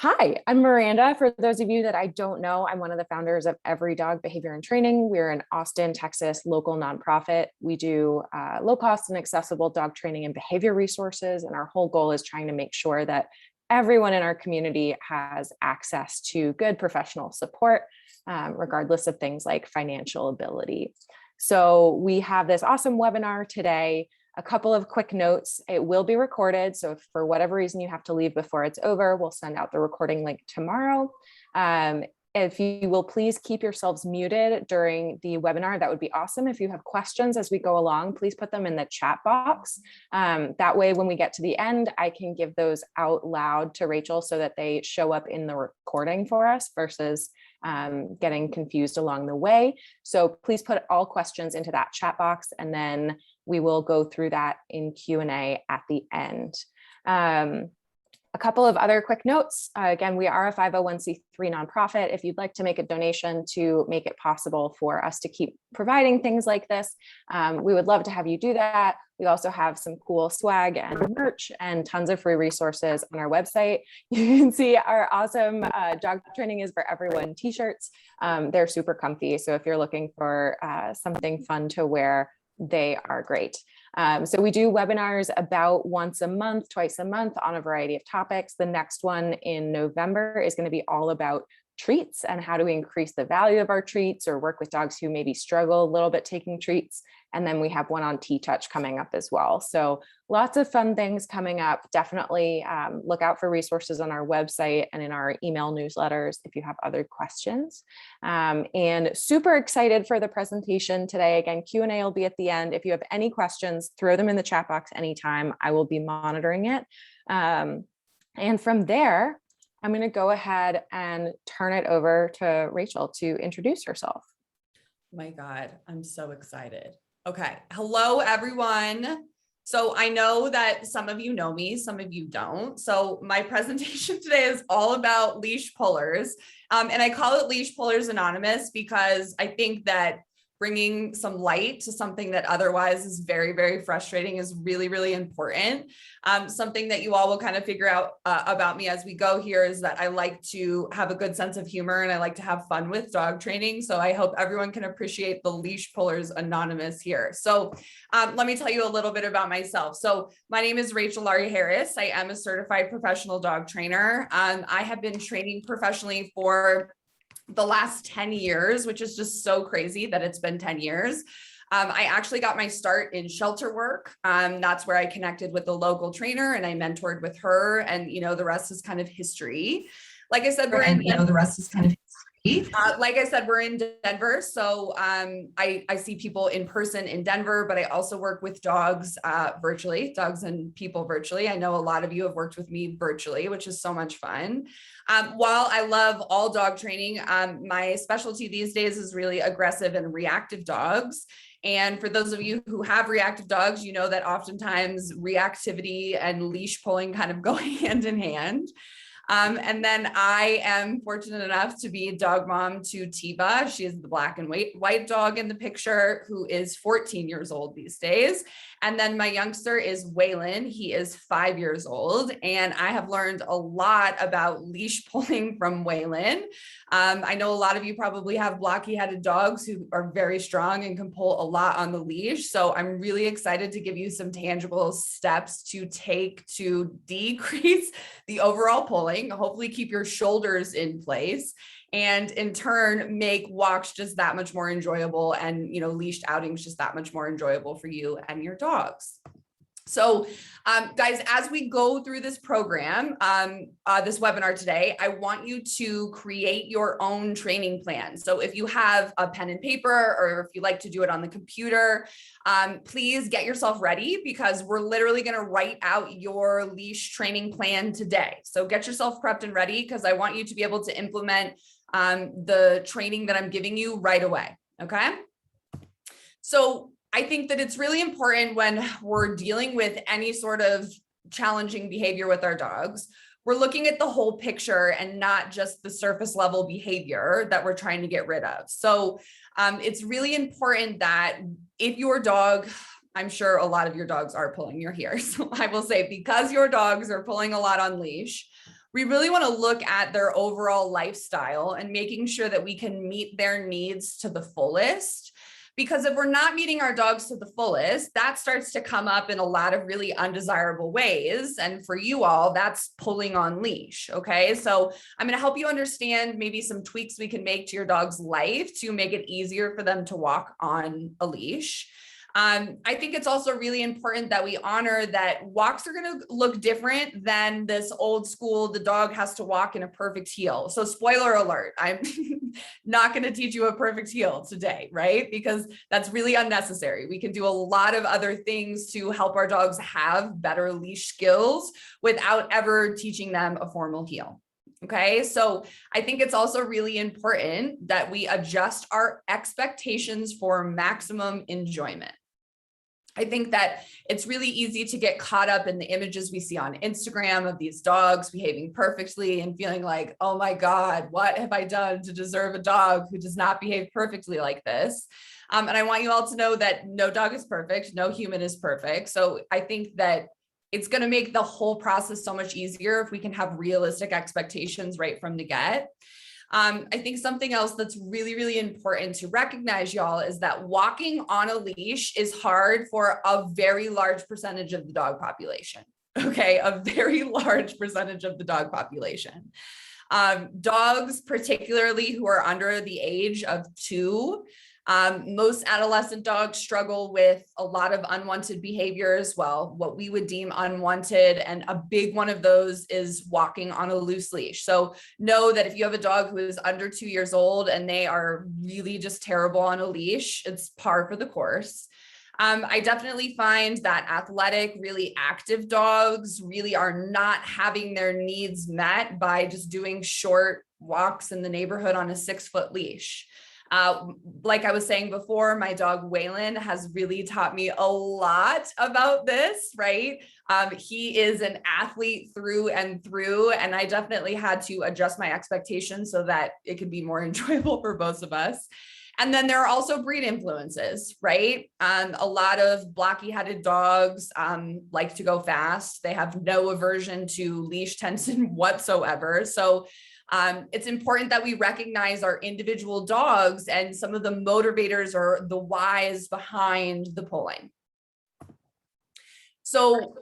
Hi, I'm Miranda. For those of you that I don't know, I'm one of the founders of Every Dog Behavior and Training. We're an Austin, Texas local nonprofit. We do low cost and accessible dog training and behavior resources. And our whole goal is trying to make sure that everyone in our community has access to good professional support, regardless of things like financial ability. So we have this awesome webinar today. A couple of quick notes. It will be recorded. So if for whatever reason you have to leave before it's over, we'll send out the recording link tomorrow. If you will please keep yourselves muted during the webinar, that would be awesome. If you have questions as we go along, please put them in the chat box. That way, when we get to the end, I can give those out loud to Rachel so that they show up in the recording for us versus getting confused along the way. So please put all questions into that chat box, and then we will go through that in Q&A at the end. A couple of other quick notes. Again, we are a 501c3 nonprofit. If you'd like to make a donation to make it possible for us to keep providing things like this, we would love to have you do that. We also have some cool swag and merch and tons of free resources on our website. You can see our awesome Dog Training is for Everyone t-shirts. They're super comfy. So if you're looking for something fun to wear, they are great. So we do webinars about once a month, twice a month on a variety of topics. The next one in November is going to be all about treats and how do we increase the value of our treats or work with dogs who maybe struggle a little bit taking treats. And then we have one on T-Touch coming up as well. So lots of fun things coming up. Definitely look out for resources on our website and in our email newsletters if you have other questions. And super excited for the presentation today. Again, Q&A will be at the end. If you have any questions, throw them in the chat box anytime. I will be monitoring it. And from there, I'm going to go ahead and turn it over to Rachel to introduce herself. My God, I'm so excited. Okay. Hello, everyone. So I know that some of you know me, some of you don't. So my presentation today is all about leash pullers. And I call it Leash Pullers Anonymous because I think that bringing some light to something that otherwise is very, very frustrating is really, really important. Something that you all will kind of figure out about me as we go here is that I like to have a good sense of humor and I like to have fun with dog training. So I hope everyone can appreciate the Leash Pullers Anonymous here. So let me tell you a little bit about myself. So my name is Rachel Laurie Harris. I am a certified professional dog trainer. I have been training professionally for the last 10 years, which is just so crazy that it's been 10 years. I actually got my start in shelter work. That's where I connected with the local trainer and I mentored with her, and the rest is kind of history. Like I said, we're in Denver. So I see people in person in Denver, but I also work with dogs virtually, dogs and people virtually. I know a lot of you have worked with me virtually, which is so much fun. While I love all dog training, my specialty these days is really aggressive and reactive dogs. And for those of you who have reactive dogs, you know that oftentimes reactivity and leash pulling kind of go hand in hand. And then I am fortunate enough to be a dog mom to Tiva. She is the black and white dog in the picture who is 14 years old these days. And then my youngster is Waylon. He is 5 years old. And I have learned a lot about leash pulling from Waylon. I know a lot of you probably have blocky-headed dogs who are very strong and can pull a lot on the leash. So I'm really excited to give you some tangible steps to take to decrease the overall pulling, hopefully keep your shoulders in place, and in turn make walks just that much more enjoyable and leashed outings just that much more enjoyable for you and your dogs. So guys, as we go through this program, this webinar today, I want you to create your own training plan. So if you have a pen and paper, or if you like to do it on the computer, please get yourself ready because we're literally going to write out your leash training plan today. So get yourself prepped and ready because I want you to be able to implement the training that I'm giving you right away. Okay. So I think that it's really important when we're dealing with any sort of challenging behavior with our dogs, we're looking at the whole picture and not just the surface level behavior that we're trying to get rid of. So it's really important that if your dog, I'm sure a lot of your dogs are pulling your hair. So I will say, because your dogs are pulling a lot on leash, we really want to look at their overall lifestyle and making sure that we can meet their needs to the fullest. Because if we're not meeting our dogs to the fullest, that starts to come up in a lot of really undesirable ways. And for you all, that's pulling on leash. Okay. So I'm going to help you understand maybe some tweaks we can make to your dog's life to make it easier for them to walk on a leash. I think it's also really important that we honor that walks are going to look different than this old school, the dog has to walk in a perfect heel. So spoiler alert, I'm not going to teach you a perfect heel today, right? Because that's really unnecessary. We can do a lot of other things to help our dogs have better leash skills without ever teaching them a formal heel. Okay, so I think it's also really important that we adjust our expectations for maximum enjoyment. I think that it's really easy to get caught up in the images we see on Instagram of these dogs behaving perfectly and feeling like, oh my God, what have I done to deserve a dog who does not behave perfectly like this? And I want you all to know that no dog is perfect, no human is perfect. So I think that it's going to make the whole process so much easier if we can have realistic expectations right from the get. I think something else that's really, really important to recognize, y'all, is that walking on a leash is hard for a very large percentage of the dog population. Okay, a very large percentage of the dog population. Dogs, particularly who are under the age of 2, most adolescent dogs struggle with a lot of unwanted behaviors. Well, what we would deem unwanted, and a big one of those is walking on a loose leash. So know that if you have a dog who is under 2 years old and they are really just terrible on a leash, it's par for the course. I definitely find that athletic, really active dogs really are not having their needs met by just doing short walks in the neighborhood on a 6-foot leash. Like I was saying before, my dog Waylon has really taught me a lot about this, right? He is an athlete through and through, and I definitely had to adjust my expectations so that it could be more enjoyable for both of us. And then there are also breed influences, right? A lot of blocky-headed dogs like to go fast. They have no aversion to leash tension whatsoever. So it's important that we recognize our individual dogs and some of the motivators or the whys behind the pulling. So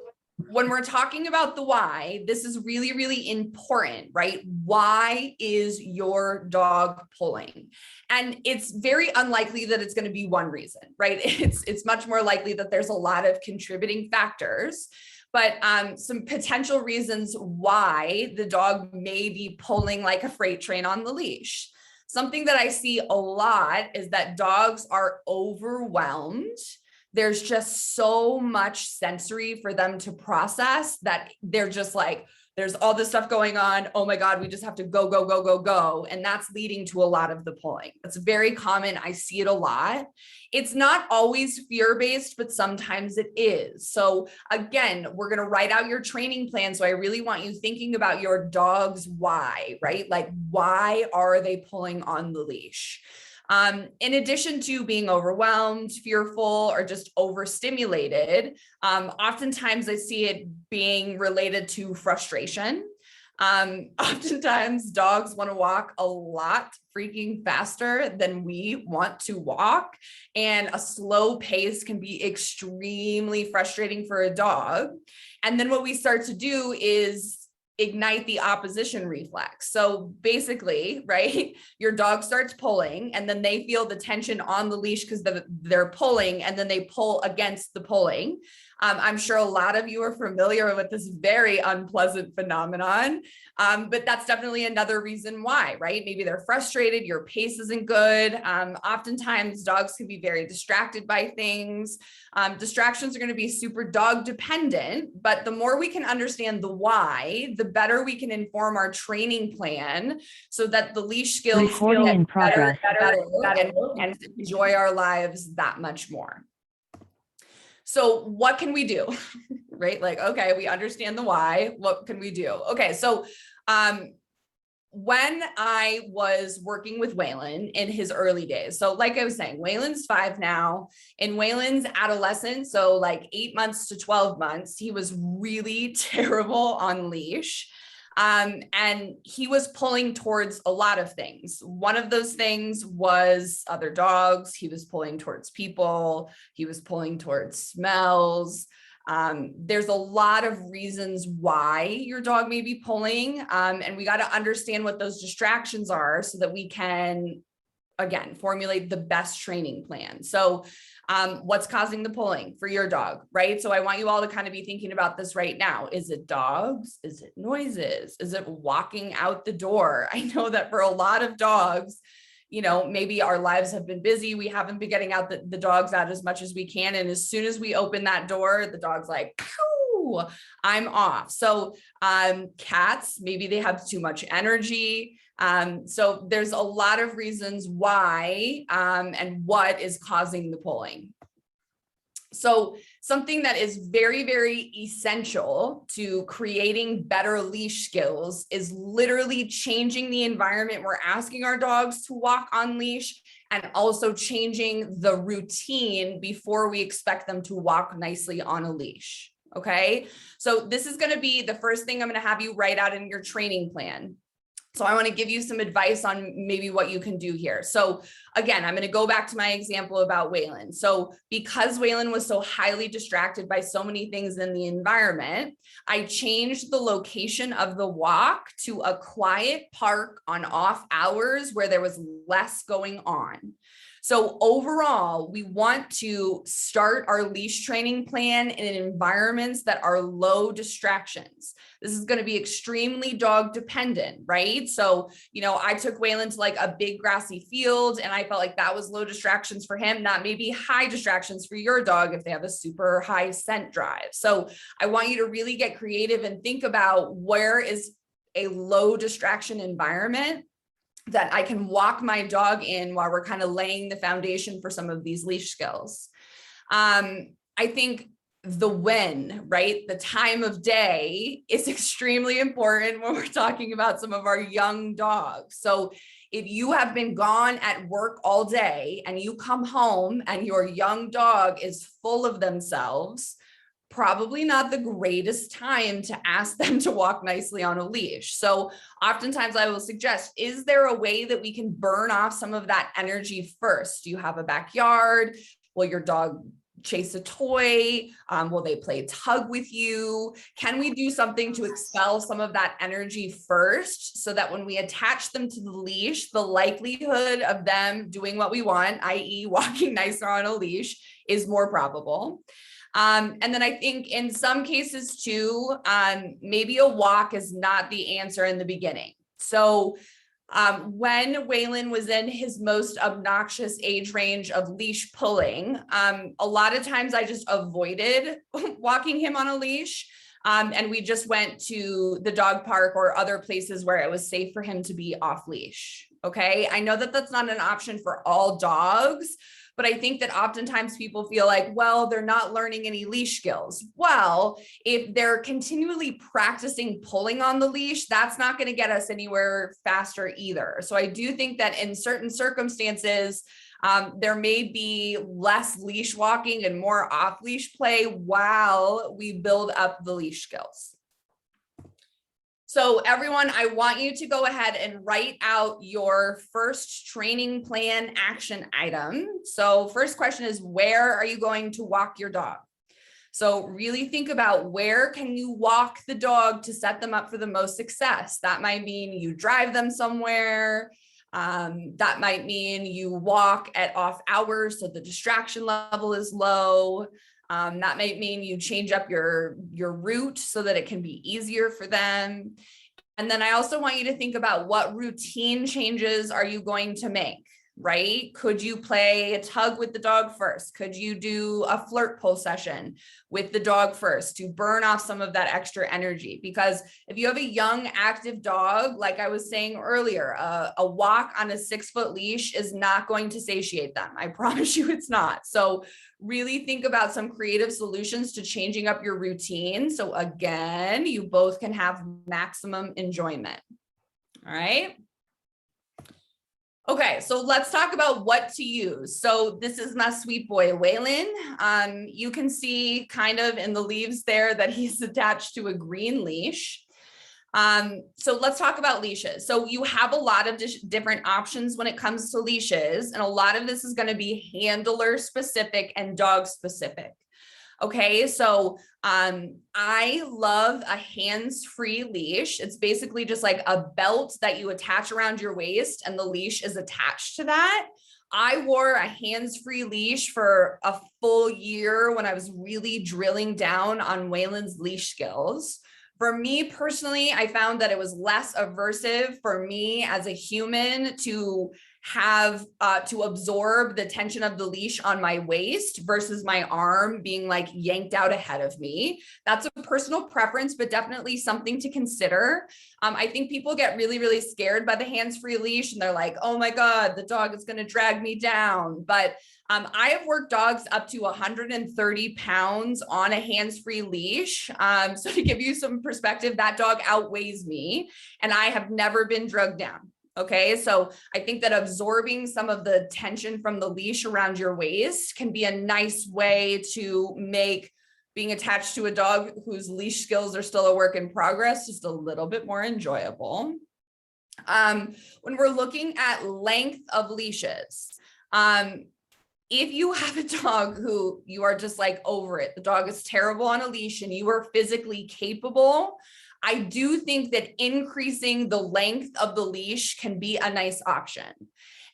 when we're talking about the why, this is really, really important, right? Why is your dog pulling? And it's very unlikely that it's going to be one reason, right? It's much more likely that there's a lot of contributing factors. But some potential reasons why the dog may be pulling like a freight train on the leash. Something that I see a lot is that dogs are overwhelmed. There's just so much sensory for them to process that they're just like, there's all this stuff going on. Oh my God, we just have to go, go, go, go, go. And that's leading to a lot of the pulling. That's very common. I see it a lot. It's not always fear-based, but sometimes it is. So again, we're going to write out your training plan. So I really want you thinking about your dog's why, right? Like, why are they pulling on the leash? In addition to being overwhelmed, fearful, or just overstimulated, oftentimes I see it being related to frustration. Oftentimes dogs want to walk a lot freaking faster than we want to walk, and a slow pace can be extremely frustrating for a dog. And then what we start to do is ignite the opposition reflex. So basically, right, your dog starts pulling and then they feel the tension on the leash because they're pulling, and then they pull against the pulling. I'm sure a lot of you are familiar with this very unpleasant phenomenon, but that's definitely another reason why, right? Maybe they're frustrated, your pace isn't good. Oftentimes dogs can be very distracted by things. Distractions are going to be super dog dependent, but the more we can understand the why, the better we can inform our training plan so that the leash skills get better and enjoy our lives that much more. So what can we do, right? Like, okay, we understand the why, what can we do? Okay, so when I was working with Waylon in his early days, so like I was saying, Waylon's 5 now. In Waylon's adolescence, so like 8 months to 12 months, he was really terrible on leash. And he was pulling towards a lot of things. One of those things was other dogs. He was pulling towards people. He was pulling towards smells. There's a lot of reasons why your dog may be pulling. And we got to understand what those distractions are so that we can, again, formulate the best training plan. So what's causing the pulling for your dog, right? So I want you all to kind of be thinking about this right now. Is it dogs? Is it noises? Is it walking out the door? I know that for a lot of dogs, you know, maybe our lives have been busy. We haven't been getting out the dogs out as much as we can. And as soon as we open that door, the dog's like, pew, I'm off. So cats, maybe they have too much energy. So there's a lot of reasons why and what is causing the pulling. So something that is very, very essential to creating better leash skills is literally changing the environment we're asking our dogs to walk on leash, and also changing the routine before we expect them to walk nicely on a leash. Okay, so this is going to be the first thing I'm going to have you write out in your training plan. So I want to give you some advice on maybe what you can do here. So again, I'm going to go back to my example about Waylon. So because Waylon was so highly distracted by so many things in the environment, I changed the location of the walk to a quiet park on off hours where there was less going on. So overall, we want to start our leash training plan in environments that are low distractions. This is going to be extremely dog dependent, right? So, you know, I took Waylon to like a big grassy field and I felt like that was low distractions for him, not maybe high distractions for your dog if they have a super high scent drive. So I want you to really get creative and think about where is a low distraction environment that I can walk my dog in while we're kind of laying the foundation for some of these leash skills. I think the when, right? The time of day is extremely important when we're talking about some of our young dogs. So if you have been gone at work all day and you come home and your young dog is full of themselves, probably not the greatest time to ask them to walk nicely on a leash. So oftentimes I will suggest, is there a way that we can burn off some of that energy first? Do you have a backyard? Will your dog chase a toy? Will they play tug with you? Can we do something to expel some of that energy first so that when we attach them to the leash, the likelihood of them doing what we want, i.e. walking nicer on a leash, is more probable? And then I think in some cases too, maybe a walk is not the answer in the beginning. So when Waylon was in his most obnoxious age range of leash pulling, a lot of times I just avoided walking him on a leash. And we just went to the dog park or other places where it was safe for him to be off leash. Okay. I know that that's not an option for all dogs, but I think that oftentimes people feel like, well, they're not learning any leash skills. Well, if they're continually practicing pulling on the leash, that's not going to get us anywhere faster either. So I do think that in certain circumstances, there may be less leash walking and more off leash play while we build up the leash skills. So everyone, I want you to go ahead and write out your first training plan action item. So first question is, where are you going to walk your dog? So really think about, where can you walk the dog to set them up for the most success? That might mean you drive them somewhere. That might mean you walk at off hours so the distraction level is low. That might mean you change up your route so that it can be easier for them. And then I also want you to think about, what routine changes are you going to make, right? Could you play a tug with the dog first? Could you do a flirt pull session with the dog first to burn off some of that extra energy? Because if you have a young active dog, like I was saying earlier, a walk on a 6-foot leash is not going to satiate them. I promise you it's not. So really think about some creative solutions to changing up your routine. So again, you both can have maximum enjoyment. All right. Okay, so let's talk about what to use. So this is my sweet boy, Waylon. You can see kind of in the leaves there that he's attached to a green leash. So let's talk about leashes. So you have a lot of different options when it comes to leashes, and a lot of this is going to be handler specific and dog specific. Okay, so I love a hands-free leash. It's basically just like a belt that you attach around your waist and the leash is attached to that. I wore a hands-free leash for a full year when I was really drilling down on Waylon's leash skills. For me personally, I found that it was less aversive for me as a human to have to absorb the tension of the leash on my waist versus my arm being like yanked out ahead of me. That's a personal preference, but definitely something to consider. I think people get really, really scared by the hands-free leash and they're like, oh my God, the dog is going to drag me down. But I have worked dogs up to 130 pounds on a hands-free leash. So to give you some perspective, that dog outweighs me and I have never been drugged down. Okay, so I think that absorbing some of the tension from the leash around your waist can be a nice way to make being attached to a dog whose leash skills are still a work in progress just a little bit more enjoyable. When we're looking at length of leashes, if you have a dog who you are just like over it, the dog is terrible on a leash and you are physically capable, I do think that increasing the length of the leash can be a nice option.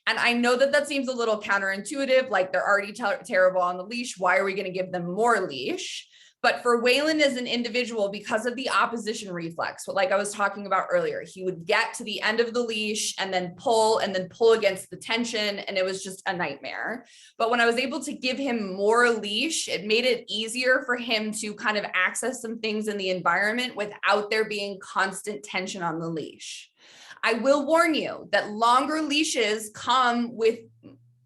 And I know that that seems a little counterintuitive, like they're already terrible on the leash. Why are we going to give them more leash? But for Waylon as an individual, because of the opposition reflex, like I was talking about earlier, he would get to the end of the leash and then pull against the tension. And it was just a nightmare. But when I was able to give him more leash, it made it easier for him to kind of access some things in the environment without there being constant tension on the leash. I will warn you that longer leashes come with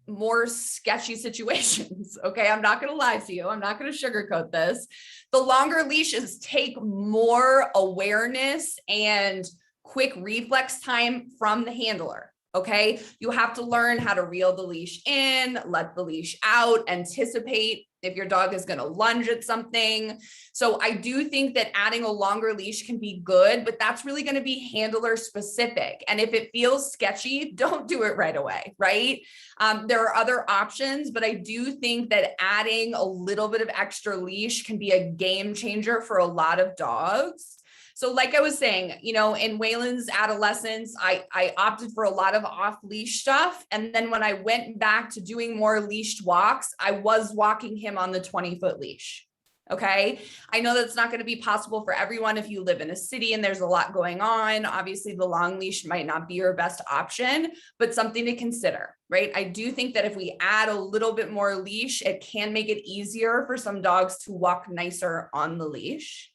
more sketchy situations. Okay. I'm not going to lie to you. I'm not going to sugarcoat this. The longer leashes take more awareness and quick reflex time from the handler. Okay. You have to learn how to reel the leash in, let the leash out, anticipate if your dog is going to lunge at something. So I do think that adding a longer leash can be good, but that's really going to be handler specific. And if it feels sketchy, don't do it right away, right? There are other options, but I do think that adding a little bit of extra leash can be a game changer for a lot of dogs. So like I was saying, you know, in Waylon's adolescence, I opted for a lot of off-leash stuff. And then when I went back to doing more leashed walks, I was walking him on the 20-foot leash. Okay. I know that's not going to be possible for everyone if you live in a city and there's a lot going on. Obviously, the long leash might not be your best option, but something to consider, right? I do think that if we add a little bit more leash, it can make it easier for some dogs to walk nicer on the leash.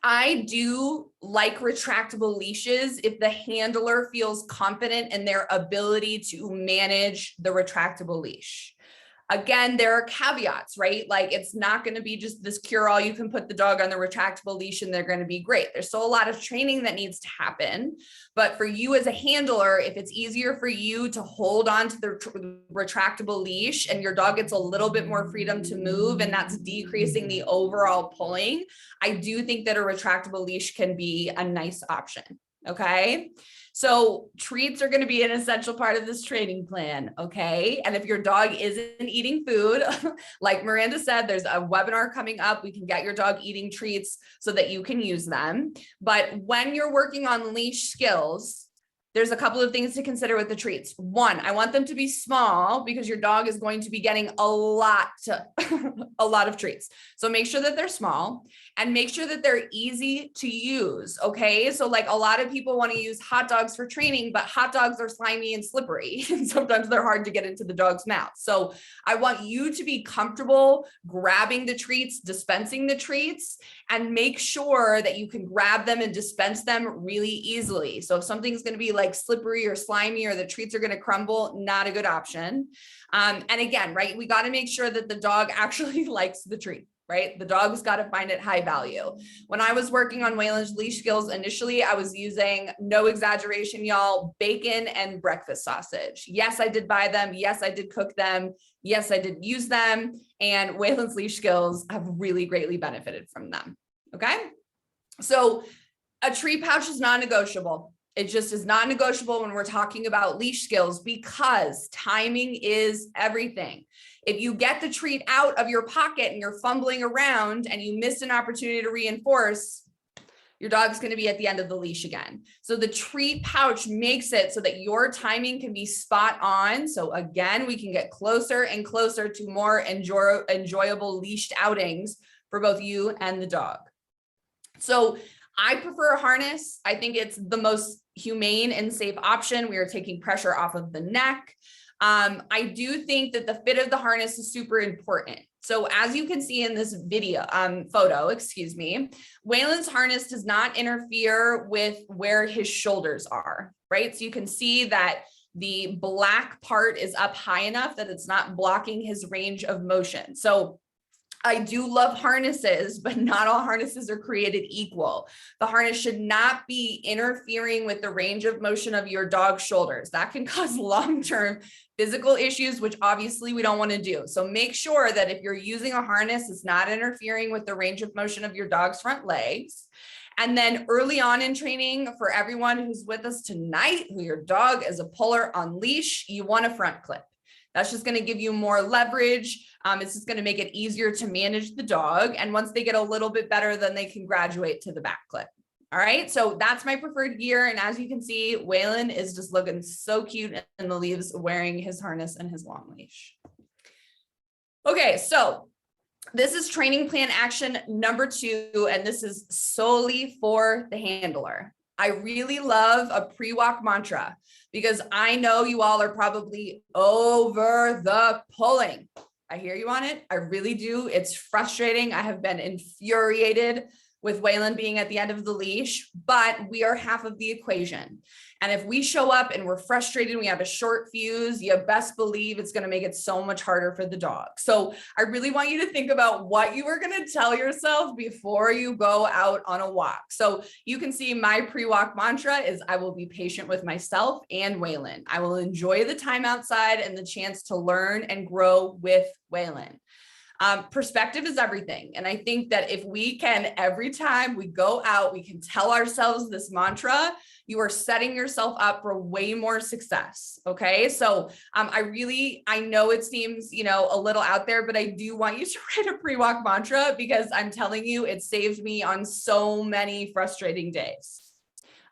I do like retractable leashes if the handler feels confident in their ability to manage the retractable leash. Again, there are caveats, right? Like it's not going to be just this cure-all. You can put the dog on the retractable leash and they're going to be great. There's still a lot of training that needs to happen. But for you as a handler, if it's easier for you to hold on to the retractable leash and your dog gets a little bit more freedom to move and that's decreasing the overall pulling, I do think that a retractable leash can be a nice option. Okay. So treats are going to be an essential part of this training plan. Okay. And if your dog isn't eating food, like Miranda said, there's a webinar coming up. We can get your dog eating treats so that you can use them. But when you're working on leash skills, there's a couple of things to consider with the treats. One, I want them to be small because your dog is going to be getting a lot of treats. So make sure that they're small and make sure that they're easy to use. Okay. So like a lot of people want to use hot dogs for training, but hot dogs are slimy and slippery. And sometimes they're hard to get into the dog's mouth. So I want you to be comfortable grabbing the treats, dispensing the treats, and make sure that you can grab them and dispense them really easily. So if something's going to be like slippery or slimy or the treats are going to crumble, not a good option. And again, right, we got to make sure that the dog actually likes the treat. Right? The dog's got to find it high value. When I was working on Waylon's leash skills initially, I was using, no exaggeration, y'all, bacon and breakfast sausage. Yes, I did buy them. Yes, I did cook them. Yes, I did use them. And Waylon's leash skills have really greatly benefited from them. Okay. So A treat pouch is non-negotiable. It just is not negotiable when we're talking about leash skills because timing is everything. If you get the treat out of your pocket and you're fumbling around and you missed an opportunity to reinforce, your dog's going to be at the end of the leash again. So the treat pouch makes it so that your timing can be spot on. So again, we can get closer and closer to more enjoyable leashed outings for both you and the dog. So I prefer a harness. I think it's the most humane and safe option. We are taking pressure off of the neck. I do think that the fit of the harness is super important. So as you can see in this video, photo, excuse me, Waylon's harness does not interfere with where his shoulders are, right? So you can see that the black part is up high enough that it's not blocking his range of motion. So I do love harnesses, but not all harnesses are created equal. The harness should not be interfering with the range of motion of your dog's shoulders. That can cause long-term physical issues, which obviously we don't want to do. So make sure that if you're using a harness, it's not interfering with the range of motion of your dog's front legs. And then early on in training, for everyone who's with us tonight, who your dog is a puller on leash, you want a front clip. That's just going to give you more leverage. It's just going to make it easier to manage the dog. And once they get a little bit better, then they can graduate to the back clip. All right. So that's my preferred gear. And as you can see, Waylon is just looking so cute in the leaves wearing his harness and his long leash. Okay. So this is training plan action number 2. And this is solely for the handler. I really love a pre-walk mantra because I know you all are probably over the pulling. I hear you on it. I really do. It's frustrating. I have been infuriated with Waylon being at the end of the leash, but we are half of the equation. And if we show up and we're frustrated, we have a short fuse, you best believe it's going to make it so much harder for the dog. So I really want you to think about what you are going to tell yourself before you go out on a walk. So you can see my pre-walk mantra is I will be patient with myself and Waylon. I will enjoy the time outside and the chance to learn and grow with Waylon. Perspective is everything. And I think that if we can, every time we go out, we can tell ourselves this mantra, you are setting yourself up for way more success. Okay. So, I know it seems, a little out there, but I do want you to write a pre-walk mantra because I'm telling you, it saved me on so many frustrating days.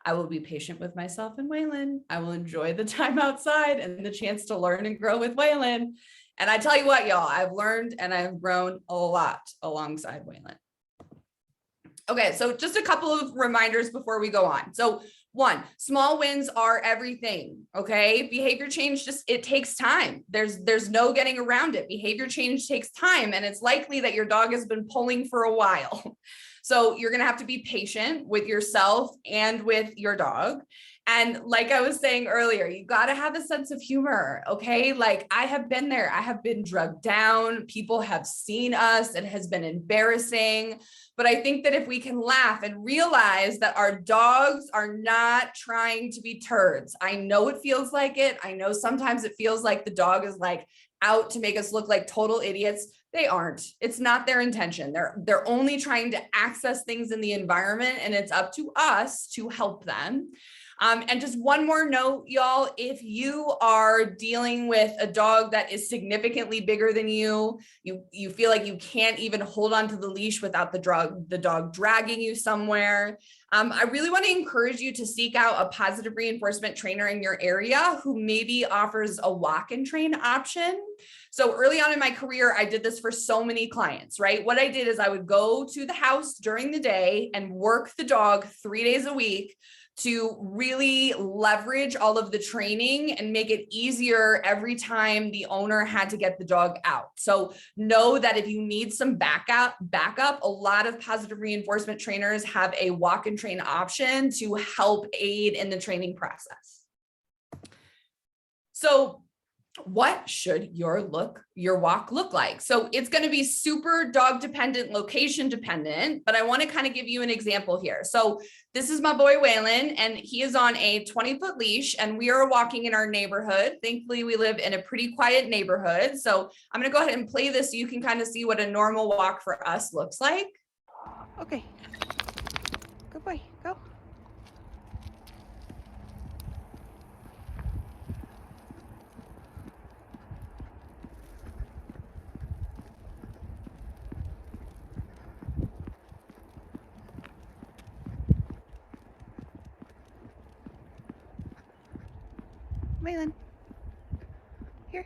I will be patient with myself and Waylon. I will enjoy the time outside and the chance to learn and grow with Waylon. And I tell you what, y'all, I've learned and I've grown a lot alongside Waylon. Okay, so just a couple of reminders before we go on. So 1, small wins are everything, okay? Behavior change, it takes time. There's no getting around it. Behavior change takes time, and it's likely that your dog has been pulling for a while. So you're gonna have to be patient with yourself and with your dog. And like I was saying earlier, you got to have a sense of humor. Okay. Like I have been there. I have been drugged down. People have seen us. It has been embarrassing. But I think that if we can laugh and realize that our dogs are not trying to be turds. I know it feels like it. I know sometimes it feels like the dog is like out to make us look like total idiots. They aren't. It's not their intention. They're only trying to access things in the environment, and it's up to us to help them. And just one more note, y'all, if you are dealing with a dog that is significantly bigger than you feel like you can't even hold on to the leash without the dog dragging you somewhere. I really want to encourage you to seek out a positive reinforcement trainer in your area who maybe offers a walk and train option. So early on in my career, I did this for so many clients, right? What I did is I would go to the house during the day and work the dog 3 days a week to really leverage all of the training and make it easier every time the owner had to get the dog out. So know that if you need some backup, a lot of positive reinforcement trainers have a walk and train option to help aid in the training process. So what should your walk look like? So it's going to be super dog dependent, location dependent, but I want to kind of give you an example here. So this is my boy Waylon, and he is on a 20-foot leash, and we are walking in our neighborhood. Thankfully, we live in a pretty quiet neighborhood. So I'm going to go ahead and play this so you can kind of see what a normal walk for us looks like. Okay. Good boy, go. Waylon. Here.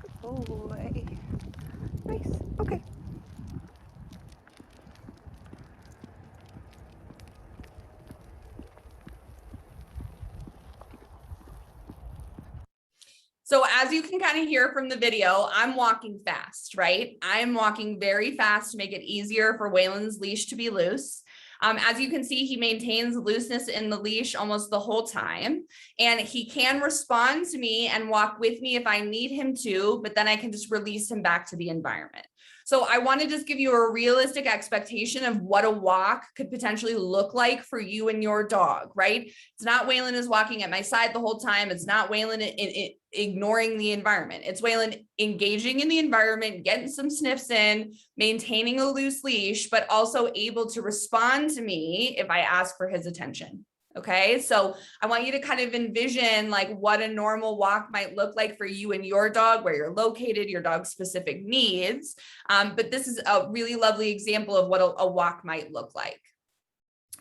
Good boy. Nice. Okay. So as you can kind of hear from the video, I'm walking fast, right? I'm walking very fast to make it easier for Waylon's leash to be loose. As you can see, he maintains looseness in the leash almost the whole time, and he can respond to me and walk with me if I need him to, but then I can just release him back to the environment. So I want to just give you a realistic expectation of what a walk could potentially look like for you and your dog, right? It's not Waylon is walking at my side the whole time. It's not Waylon ignoring the environment. It's Waylon engaging in the environment, getting some sniffs in, maintaining a loose leash, but also able to respond to me if I ask for his attention. Okay, so I want you to kind of envision like what a normal walk might look like for you and your dog, where you're located, your dog's specific needs. But this is a really lovely example of what a walk might look like.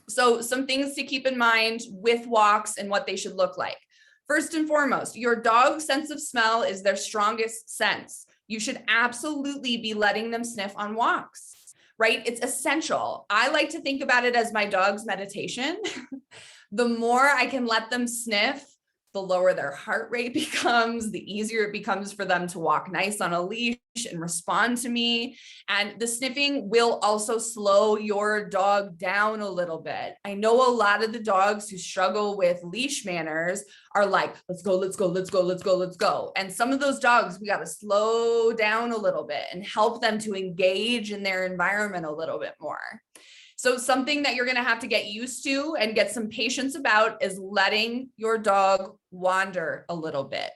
So some things to keep in mind with walks and what they should look like. First and foremost, your dog's sense of smell is their strongest sense. You should absolutely be letting them sniff on walks, right? It's essential. I like to think about it as my dog's meditation. The more I can let them sniff, the lower their heart rate becomes, the easier it becomes for them to walk nice on a leash and respond to me. And the sniffing will also slow your dog down a little bit. I know a lot of the dogs who struggle with leash manners are like, let's go, let's go, let's go, let's go, let's go. And some of those dogs, we got to slow down a little bit and help them to engage in their environment a little bit more. So something that you're going to have to get used to and get some patience about is letting your dog wander a little bit.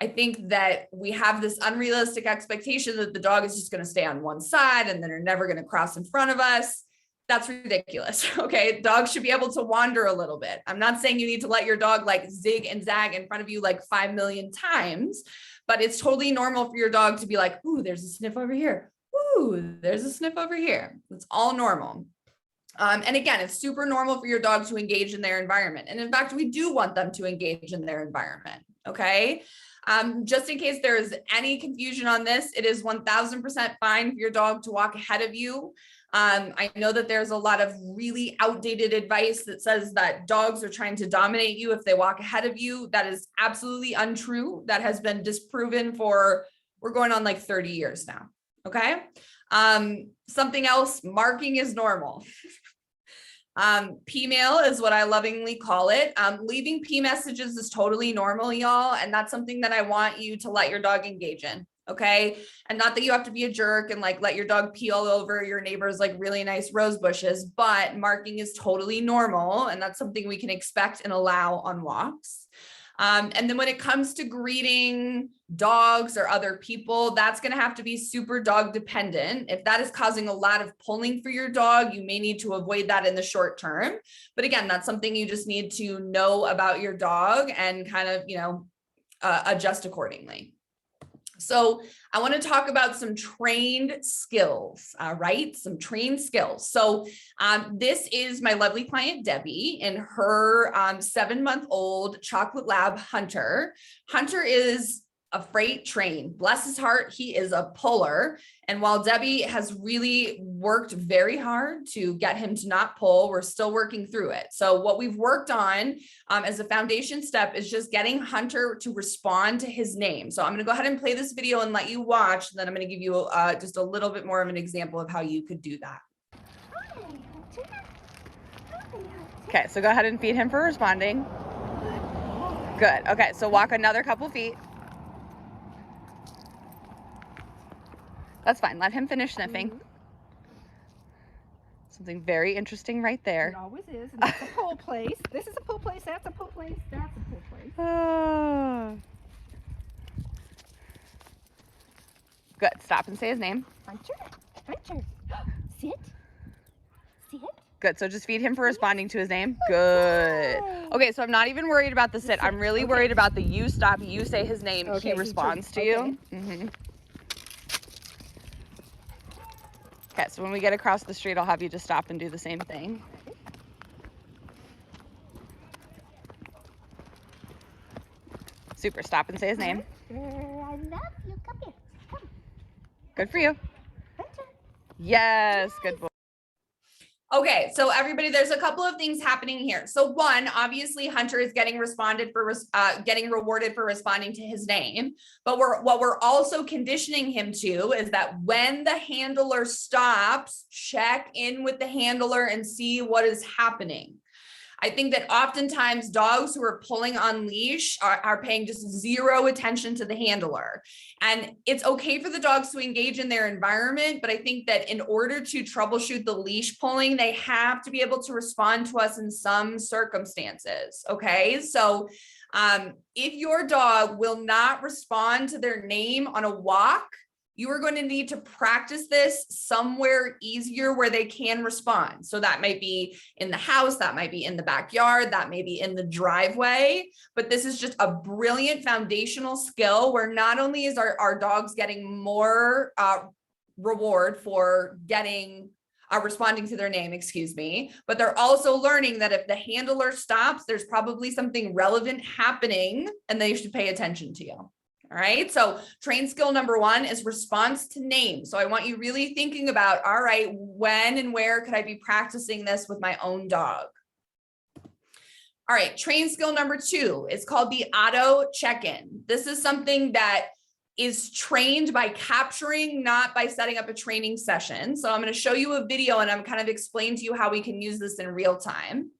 I think that we have this unrealistic expectation that the dog is just going to stay on one side and then they're never going to cross in front of us. That's ridiculous. Okay. Dogs should be able to wander a little bit. I'm not saying you need to let your dog like zig and zag in front of you like 5 million times, but it's totally normal for your dog to be like, ooh, there's a sniff over here. Ooh, there's a sniff over here. It's all normal. And again, it's super normal for your dog to engage in their environment. And in fact, we do want them to engage in their environment. Okay. Just in case there is any confusion on this, it is 1000% fine for your dog to walk ahead of you. I know that there's a lot of really outdated advice that says that dogs are trying to dominate you if they walk ahead of you. That is absolutely untrue. That has been disproven for, we're going on like 30 years now. Okay. Something else, marking is normal. P-mail is what I lovingly call it. Leaving P messages is totally normal, y'all. And that's something that I want you to let your dog engage in. Okay. And not that you have to be a jerk and like let your dog pee all over your neighbor's like really nice rose bushes, but marking is totally normal. And that's something we can expect and allow on walks. And then when it comes to greeting dogs or other people, that's going to have to be super dog dependent. If that is causing a lot of pulling for your dog, you may need to avoid that in the short term. But again, that's something you just need to know about your dog and kind of, adjust accordingly. So I want to talk about some trained skills, right? Some trained skills. So this is my lovely client, Debbie, and her 7-month-old chocolate lab, Hunter. Hunter is a freight train. Bless his heart, he is a puller. And while Debbie has really worked very hard to get him to not pull, we're still working through it. So what we've worked on as a foundation step is just getting Hunter to respond to his name. So I'm going to go ahead and play this video and let you watch. And then I'm going to give you just a little bit more of an example of how you could do that. Okay, so go ahead and feed him for responding. Good. Okay, so walk another couple feet. That's fine. Let him finish sniffing. Mm-hmm. Something very interesting right there. It always is. And that's a pull place. This is a pull place. That's a pull place. That's a pull place. Good. Stop and say his name. Hunter. Hunter. Sit. Sit. Good. So just feed him for responding to his name. Good. Okay, so I'm not even worried about the sit. I'm really worried about the you stop, you say his name, he responds to you. Mm-hmm. Okay, so when we get across the street, I'll have you just stop and do the same thing. Super. Stop and say his name. I love you. Come here. Come. Good for you. Hunter. Yes. Good boy. Okay, so everybody, there's a couple of things happening here. So one, obviously Hunter is getting rewarded for responding to his name. But what we're also conditioning him to is that when the handler stops, check in with the handler and see what is happening. I think that oftentimes dogs who are pulling on leash are paying just zero attention to the handler. And it's okay for the dogs to engage in their environment, but I think that in order to troubleshoot the leash pulling, they have to be able to respond to us in some circumstances, okay? So if your dog will not respond to their name on a walk, you are going to need to practice this somewhere easier where they can respond. So that might be in the house, that might be in the backyard, that may be in the driveway, but this is just a brilliant foundational skill where not only is our dogs getting more reward for responding to their name, excuse me, but they're also learning that if the handler stops, there's probably something relevant happening and they should pay attention to you. All right, so train skill number one is response to name. So I want you really thinking about, all right, when and where could I be practicing this with my own dog? All right, train skill number two is called the auto check-in. This is something that is trained by capturing, not by setting up a training session. So I'm going to show you a video and I'm kind of explain to you how we can use this in real time.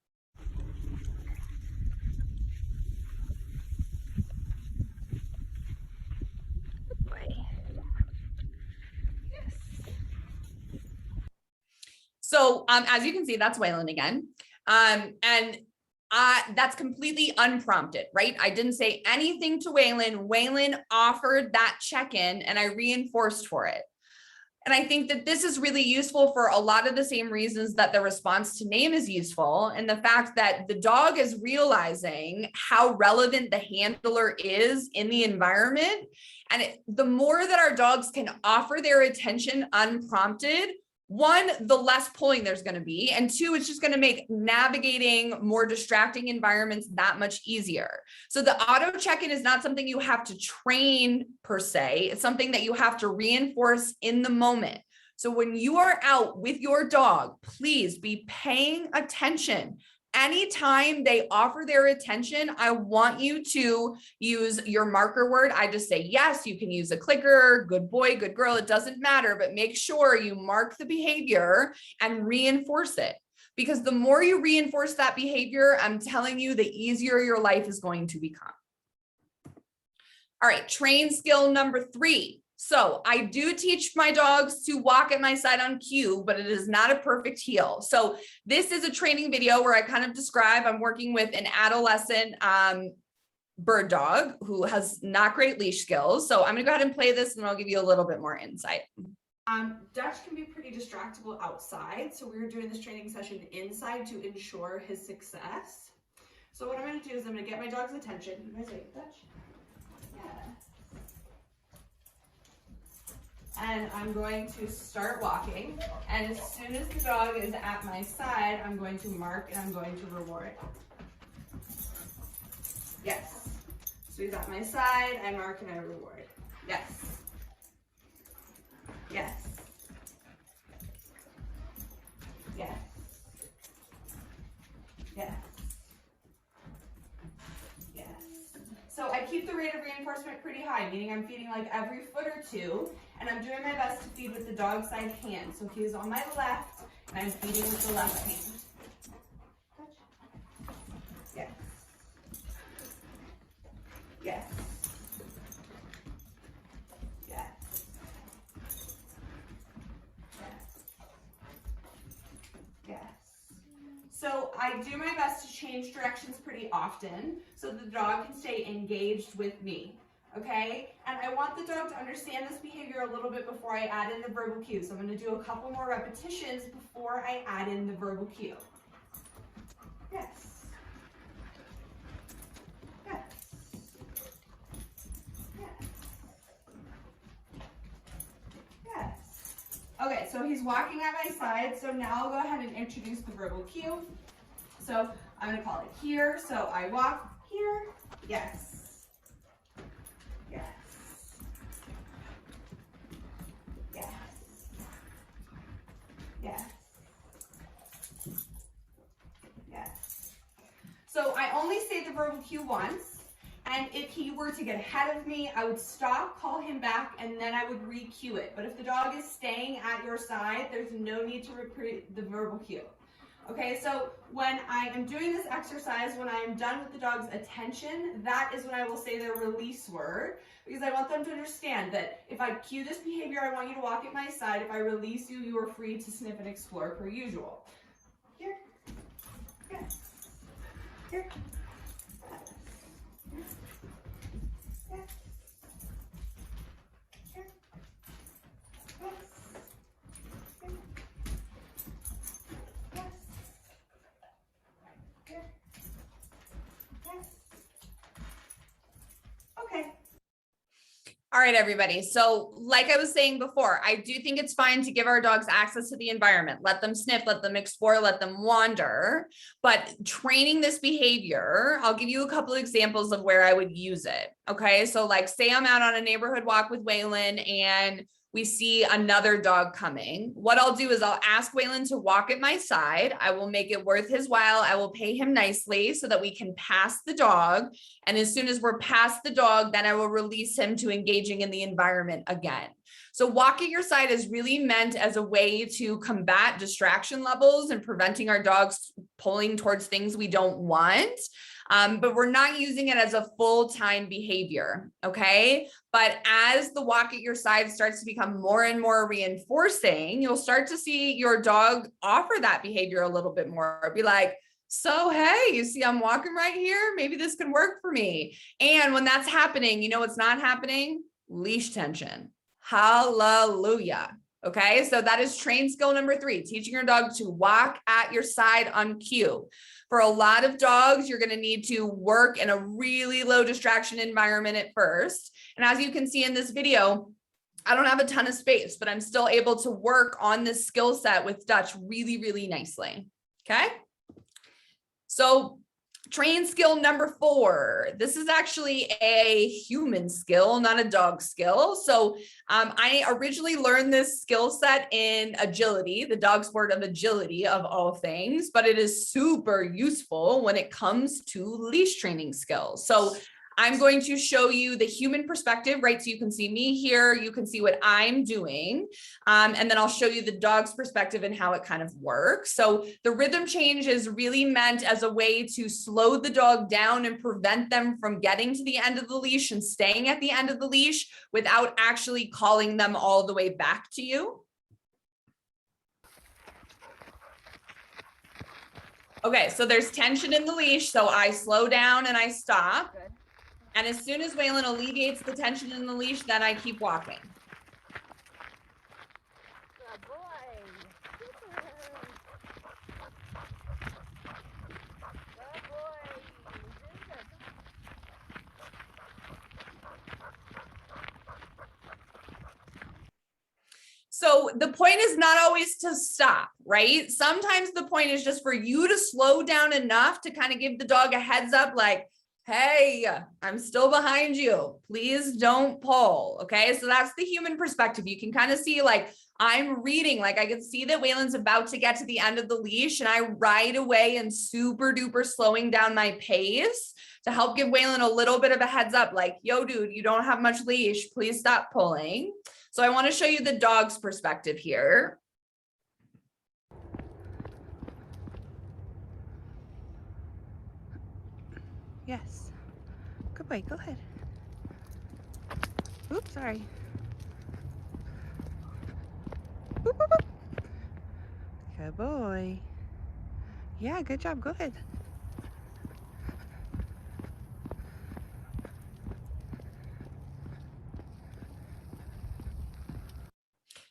So as you can see, that's Waylon again. That's completely unprompted, right? I didn't say anything to Waylon. Waylon offered that check-in and I reinforced for it. And I think that this is really useful for a lot of the same reasons that the response to name is useful. And the fact that the dog is realizing how relevant the handler is in the environment. And the more that our dogs can offer their attention unprompted, one, the less pulling there's going to be, and two, it's just going to make navigating more distracting environments that much easier. So the auto check-in is not something you have to train per se. It's something that you have to reinforce in the moment. So when you are out with your dog, please be paying attention. Anytime they offer their attention, I want you to use your marker word. I just say yes. You can use a clicker, good boy, good girl. It doesn't matter, but make sure you mark the behavior and reinforce it. Because the more you reinforce that behavior, I'm telling you, the easier your life is going to become. All right, train skill number three. So I do teach my dogs to walk at my side on cue, but it is not a perfect heel. So this is a training video where I kind of describe, I'm working with an adolescent bird dog who has not great leash skills. So I'm gonna go ahead and play this and I'll give you a little bit more insight. Dutch can be pretty distractible outside. So we're doing this training session inside to ensure his success. So what I'm gonna do is I'm gonna get my dog's attention. You guys wait, Dutch? Yeah. And I'm going to start walking. And as soon as the dog is at my side, I'm going to mark and I'm going to reward. Yes. So he's at my side, I mark and I reward. Yes. Yes. Yes. Yes. Yes. So I keep the rate of reinforcement pretty high, meaning I'm feeding like every foot or two. And I'm doing my best to feed with the dog side hand. So he's on my left, and I'm feeding with the left hand. Yes. Yes. Yes. Yes. Yes. So I do my best to change directions pretty often so the dog can stay engaged with me. Okay, and I want the dog to understand this behavior a little bit before I add in the verbal cue. So I'm going to do a couple more repetitions before I add in the verbal cue. Yes. Yes. Yes. Yes. Okay, so he's walking at my side. So now I'll go ahead and introduce the verbal cue. So I'm going to call it here. So I walk here. Yes. Yes. Yes. So I only say the verbal cue once, and if he were to get ahead of me, I would stop, call him back, and then I would re-cue it. But if the dog is staying at your side, there's no need to repeat the verbal cue. Okay, so when I am doing this exercise, when I am done with the dog's attention, that is when I will say their release word, because I want them to understand that if I cue this behavior, I want you to walk at my side. If I release you, you are free to sniff and explore per usual. Here. Yes. Here. Yes. Here. Yes. Here. Yes. Here. Yes. Okay. All right, everybody. So like I was saying before, I do think it's fine to give our dogs access to the environment. Let them sniff, let them explore, let them wander. But training this behavior, I'll give you a couple of examples of where I would use it. Okay, so like say I'm out on a neighborhood walk with Waylon and we see another dog coming. What I'll do is I'll ask Waylon to walk at my side. I will make it worth his while. I will pay him nicely so that we can pass the dog. And as soon as we're past the dog, then I will release him to engaging in the environment again. So walk at your side is really meant as a way to combat distraction levels and preventing our dogs pulling towards things we don't want. But we're not using it as a full-time behavior, okay? But as the walk at your side starts to become more and more reinforcing, you'll start to see your dog offer that behavior a little bit more. Be like, so, hey, you see I'm walking right here? Maybe this can work for me. And when that's happening, you know what's not happening? Leash tension. Hallelujah. Okay, so that is train skill number 3, teaching your dog to walk at your side on cue. For a lot of dogs, you're going to need to work in a really low distraction environment at first. And as you can see in this video, I don't have a ton of space, but I'm still able to work on this skill set with Dutch really, really nicely. Okay. So train skill number 4. This is actually a human skill, not a dog skill. So I originally learned this skill set in agility, the dog sport of agility of all things, but it is super useful when it comes to leash training skills. So I'm going to show you the human perspective, right? So you can see me here, you can see what I'm doing. And then I'll show you the dog's perspective and how it kind of works. So the rhythm change is really meant as a way to slow the dog down and prevent them from getting to the end of the leash and staying at the end of the leash without actually calling them all the way back to you. Okay, so there's tension in the leash. So I slow down and I stop. Good. And as soon as Waylon alleviates the tension in the leash, then I keep walking. Good boy. Good boy. So the point is not always to stop, right? Sometimes the point is just for you to slow down enough to kind of give the dog a heads up, like, hey, I'm still behind you. Please don't pull. Okay. So that's the human perspective. You can kind of see like I'm reading, like I can see that Waylon's about to get to the end of the leash and I right away and super duper slowing down my pace to help give Waylon a little bit of a heads up. Like, yo, dude, you don't have much leash. Please stop pulling. So I want to show you the dog's perspective here. Yes. Good boy. Go ahead. Oops, sorry. Boop, boop, boop. Good boy. Yeah, good job. Go ahead.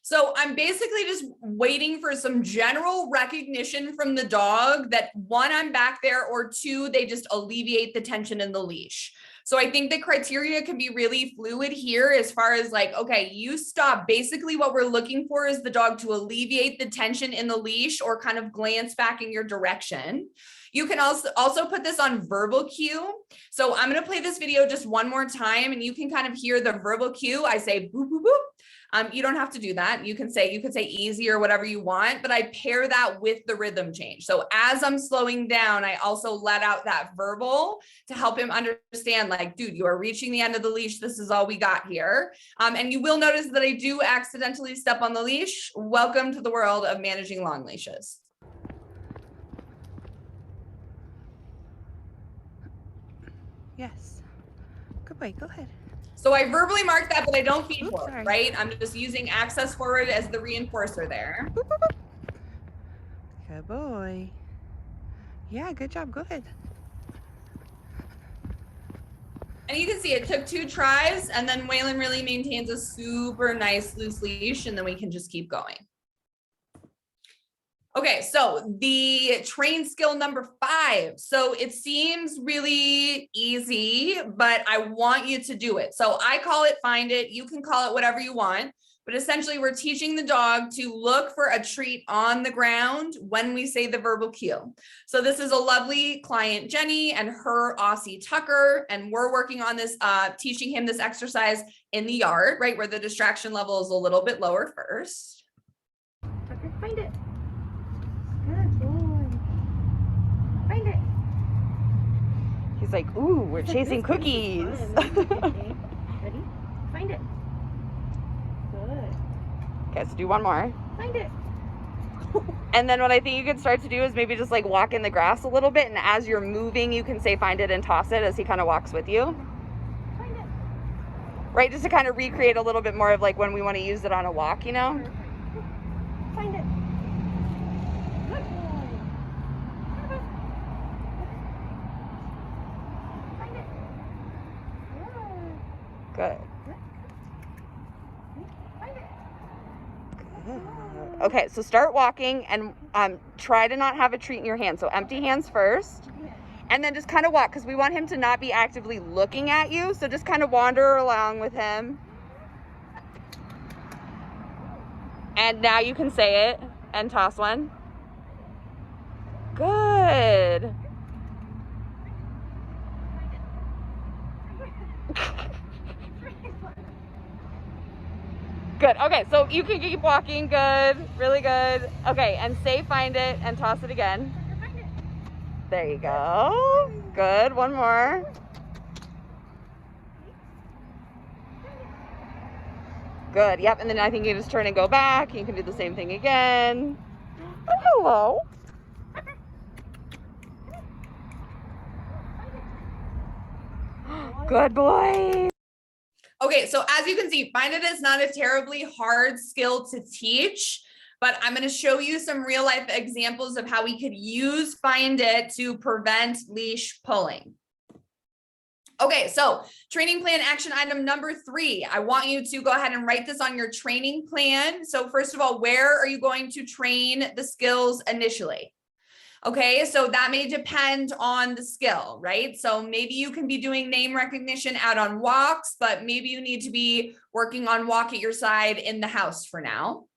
So I'm basically just waiting for some general recognition from the dog that 1, I'm back there, or 2, they just alleviate the tension in the leash. So I think the criteria can be really fluid here as far as like, okay, you stop. Basically what we're looking for is the dog to alleviate the tension in the leash or kind of glance back in your direction. You can also put this on verbal cue. So I'm going to play this video just one more time and you can kind of hear the verbal cue. I say boop, boop, boop. You don't have to do that. You could say easy or whatever you want, but I pair that with the rhythm change. So as I'm slowing down, I also let out that verbal to help him understand, like, dude, you are reaching the end of the leash. This is all we got here. And you will notice that I do accidentally step on the leash. Welcome to the world of managing long leashes. Yes. Good boy. Go ahead. So I verbally mark that, but I don't feed Oops, forward, sorry. right? I'm just using access forward as the reinforcer there. Boop, boop, boop. Good boy. Yeah, good job. Good. And you can see it took 2 tries, and then Waylon really maintains a super nice loose leash, and then we can just keep going. Okay, so the train skill number 5. So it seems really easy, but I want you to do it. So I call it find it. You can call it whatever you want, but essentially we're teaching the dog to look for a treat on the ground when we say the verbal cue. So this is a lovely client, Jenny, and her Aussie Tucker, and we're working on this, teaching him this exercise in the yard, right, where the distraction level is a little bit lower first. Tucker, find it. Good boy. Find it. He's like, ooh, we're chasing cookies. Ready? Find it. Good. Okay, so do one more. Find it. And then what I think you can start to do is maybe just like walk in the grass a little bit, and as you're moving, you can say find it and toss it as he kind of walks with you. Find it. Right, just to kind of recreate a little bit more of like when we want to use it on a walk, you know? Perfect. Find it. Good boy. Find it. Good. Good. Find it. Good. Okay, so start walking and try to not have a treat in your hand. So empty hands first. And then just kind of walk, because we want him to not be actively looking at you. So just kind of wander along with him. And now you can say it and toss one. Good. Good. Okay, so you can keep walking. Good. Really good. Okay, and say find it and toss it again. There you go. Good. One more. Good. Yep. And then I think you just turn and go back. You can do the same thing again. Oh, hello. Good boy. Okay, so as you can see, find it is not a terribly hard skill to teach, but I'm going to show you some real life examples of how we could use find it to prevent leash pulling. Okay, so training plan action item number 3. I want you to go ahead and write this on your training plan. So first of all, where are you going to train the skills initially? Okay, so that may depend on the skill, right? So maybe you can be doing name recognition out on walks, but maybe you need to be working on walk at your side in the house for now.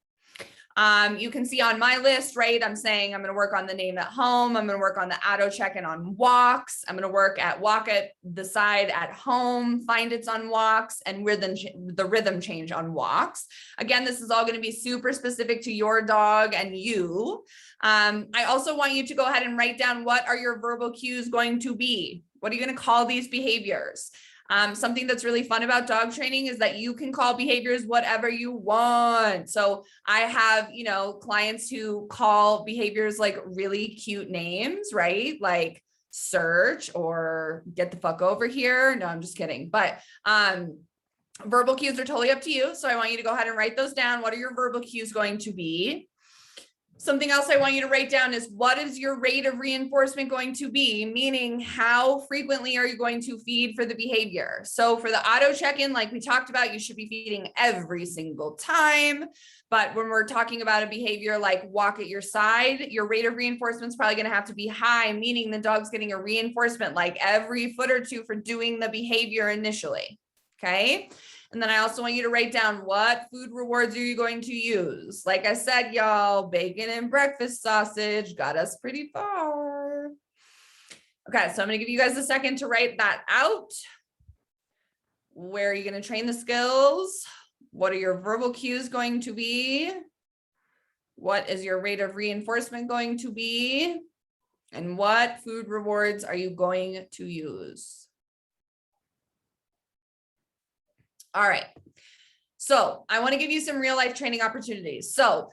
You can see on my list, right? I'm saying I'm going to work on the name at home. I'm going to work on the auto check-in on walks. I'm going to work at walk at the side at home, find it's on walks, and the rhythm change on walks. Again, this is all going to be super specific to your dog and you. I also want you to go ahead and write down, what are your verbal cues going to be? What are you going to call these behaviors? Something that's really fun about dog training is that you can call behaviors whatever you want. So I have, clients who call behaviors like really cute names, right? Like search or get the fuck over here. No, I'm just kidding. But verbal cues are totally up to you. So I want you to go ahead and write those down. What are your verbal cues going to be? Something else I want you to write down is, what is your rate of reinforcement going to be? Meaning, how frequently are you going to feed for the behavior? So for the auto check-in, like we talked about, you should be feeding every single time. But when we're talking about a behavior like walk at your side, your rate of reinforcement is probably going to have to be high, meaning the dog's getting a reinforcement like every foot or two for doing the behavior initially. Okay. And then I also want you to write down, what food rewards are you going to use? Like I said, y'all, bacon and breakfast sausage got us pretty far. Okay, so I'm going to give you guys a second to write that out. Where are you going to train the skills? What are your verbal cues going to be? What is your rate of reinforcement going to be? And what food rewards are you going to use? All right. So I want to give you some real life training opportunities. So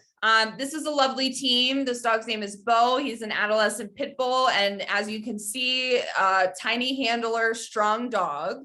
this is a lovely team. This dog's name is Bo. He's an adolescent pit bull. And as you can see, tiny handler, strong dog.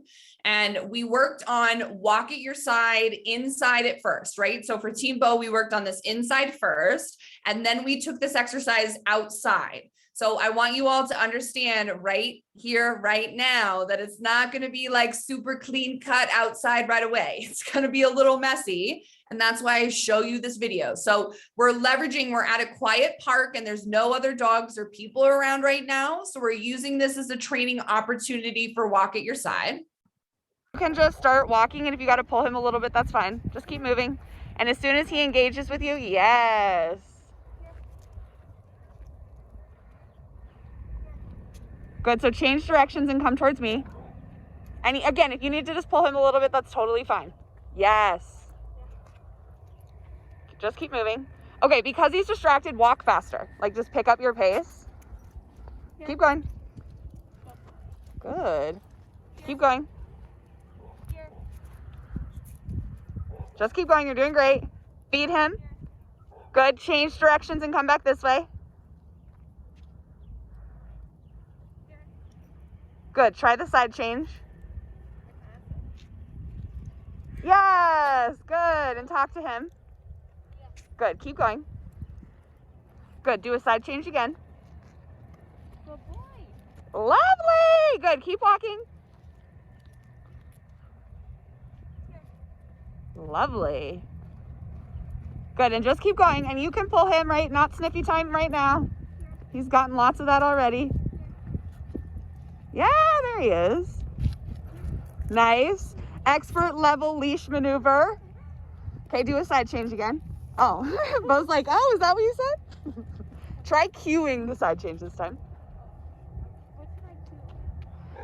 And we worked on walk at your side, inside at first, right? So for Team Bo, we worked on this inside first, and then we took this exercise outside. So I want you all to understand right here, right now, that it's not going to be like super clean cut outside right away. It's going to be a little messy. And that's why I show you this video. So we're at a quiet park and there's no other dogs or people around right now. So we're using this as a training opportunity for walk at your side. You can just start walking, and if you got to pull him a little bit, that's fine. Just keep moving. And as soon as he engages with you, yes. Good, so change directions and come towards me. And again, if you need to just pull him a little bit, that's totally fine. Yes. Just keep moving. Okay, because he's distracted, walk faster. Like, just pick up your pace. Keep going. Good. Keep going. Just keep going, you're doing great. Feed him. Good, change directions and come back this way. Good, try the side change. Yes, good, and talk to him. Good, keep going. Good, do a side change again. Good boy. Lovely, good, keep walking. Lovely. Good, and just keep going, and you can pull him, right? Not sniffy time right now. He's gotten lots of that already. Yeah, there he is. Nice. Expert level leash maneuver. Okay, do a side change again. Oh, Bo's like, oh, is that what you said? Try cueing the side change this time.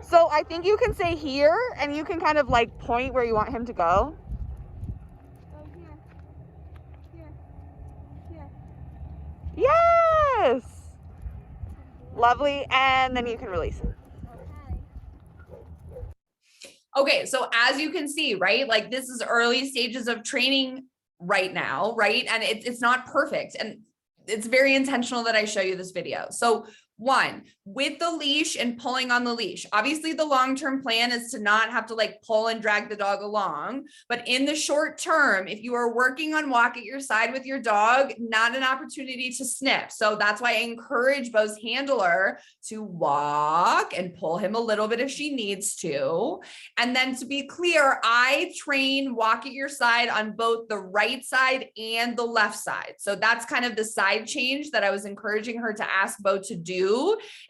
So I think you can say here, and you can kind of like point where you want him to go. Oh, here. Here. Yes. Lovely, and then you can release him. Okay, so as you can see, right, like this is early stages of training right now, right? And it's not perfect. And it's very intentional that I show you this video. So one, with the leash and pulling on the leash, obviously the long-term plan is to not have to like pull and drag the dog along. But in the short term, if you are working on walk at your side with your dog, not an opportunity to sniff. So that's why I encourage Bo's handler to walk and pull him a little bit if she needs to. And then to be clear, I train walk at your side on both the right side and the left side. So that's kind of the side change that I was encouraging her to ask Bo to do,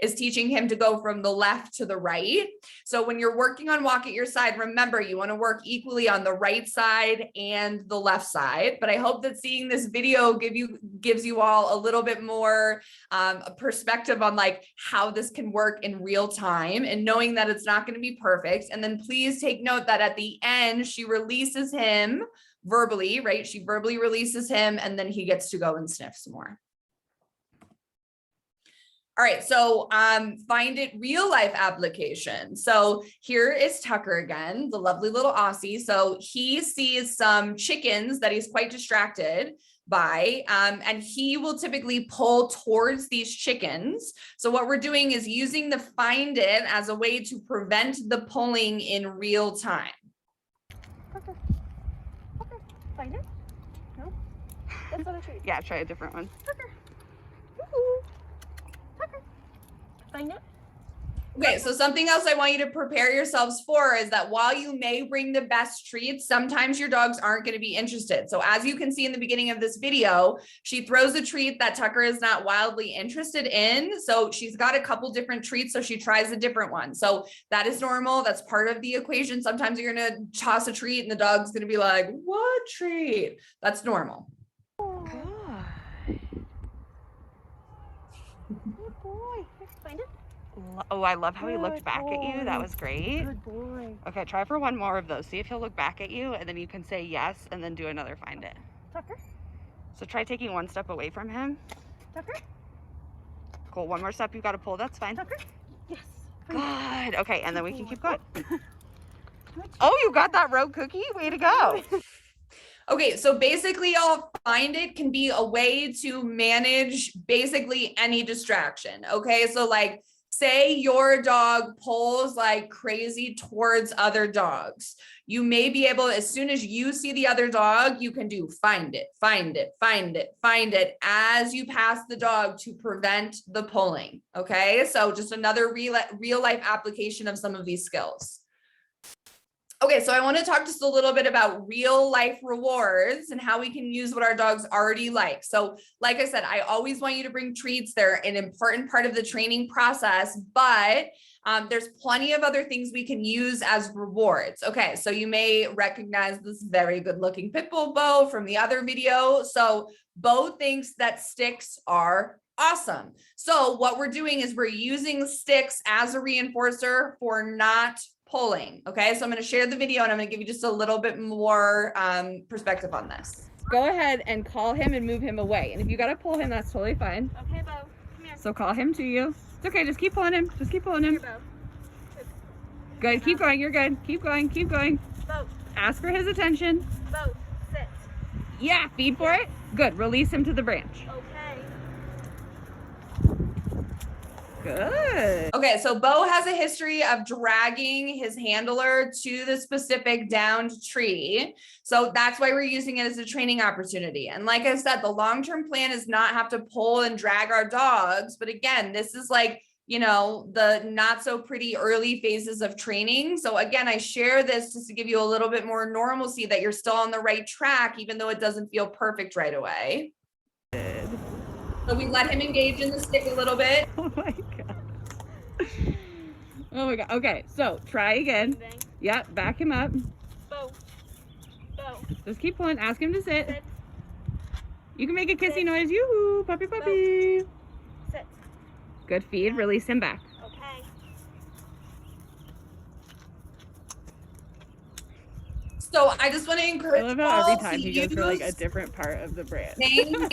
is teaching him to go from the left to the right. So when you're working on walk at your side, remember you want to work equally on the right side and the left side. But I hope that seeing this video gives you all a little bit more perspective on like how this can work in real time, and knowing that it's not going to be perfect. And then please take note that at the end, she releases him verbally, right? She verbally releases him, and then he gets to go and sniff some more. All right, so find it real life application. So here is Tucker again, the lovely little Aussie. So he sees some chickens that he's quite distracted by, and he will typically pull towards these chickens. So what we're doing is using the find it as a way to prevent the pulling in real time. Tucker. Tucker. Find it? No? That's not a treat. Yeah, try a different one. Tucker. Woo-hoo. Tucker. Find it? Okay, so something else I want you to prepare yourselves for is that while you may bring the best treats, sometimes your dogs aren't going to be interested. So as you can see in the beginning of this video, she throws a treat that Tucker is not wildly interested in. So she's got a couple different treats, so she tries a different one. So that is normal. That's part of the equation. Sometimes you're going to toss a treat and the dog's going to be like, what treat? That's normal. Good boy. Find it? Oh, I love how he looked Good back at you. That boy. was great. Good boy. Okay, try for one more of those. See if he'll look back at you, and then you can say yes, and then do another find it. Tucker. So try taking one step away from him. Tucker. Cool, one more step you've got to pull, that's fine. Tucker. Yes. Good, okay, and then we can keep going. Good Oh, you got that road cookie? Way to go. Okay, so basically I'll find it can be a way to manage basically any distraction. Okay, so like say your dog pulls like crazy towards other dogs. You may be able, as soon as you see the other dog, you can do find it, find it, find it, find it as you pass the dog to prevent the pulling. Okay, so just another real life application of some of these skills. Okay, so I want to talk just a little bit about real life rewards and how we can use what our dogs already like. So like I said, I always want you to bring treats. They're an important part of the training process, but there's plenty of other things we can use as rewards. Okay, so you may recognize this very good looking pit bull Bo from the other video. So Bo thinks that sticks are awesome. So what we're doing is we're using sticks as a reinforcer for not pulling. Okay, so I'm going to share the video and I'm going to give you just a little bit more perspective on this. Go ahead and call him and move him away. And if you got to pull him, that's totally fine. Okay, Bo. Come here. So call him to you. It's okay. Just keep pulling him. Just keep pulling him. Here, Bo. Good. Keep going. You're good. Keep going. Keep going. Bo. Ask for his attention. Bo. Sit. Yeah. Feed for it. Good. Release him to the branch. Okay. Good. Okay, so Bo has a history of dragging his handler to the specific downed tree. So that's why we're using it as a training opportunity. And like I said, the long-term plan is not have to pull and drag our dogs. But again, this is like, you know, the not so pretty early phases of training. So again, I share this just to give you a little bit more normalcy that you're still on the right track, even though it doesn't feel perfect right away. So we let him engage in the stick a little bit. Oh my God. Oh my God. Okay, so try again. Bang. Yep, back him up. Bo. Bo. Just keep pulling. Ask him to sit. Sit. You can make a kissy Sit. noise. Yoo-hoo, puppy, puppy. Sit. Good feed. Release him back. Okay. So I just want to encourage I love you how all every time to he goes for like a use different part of the brand. things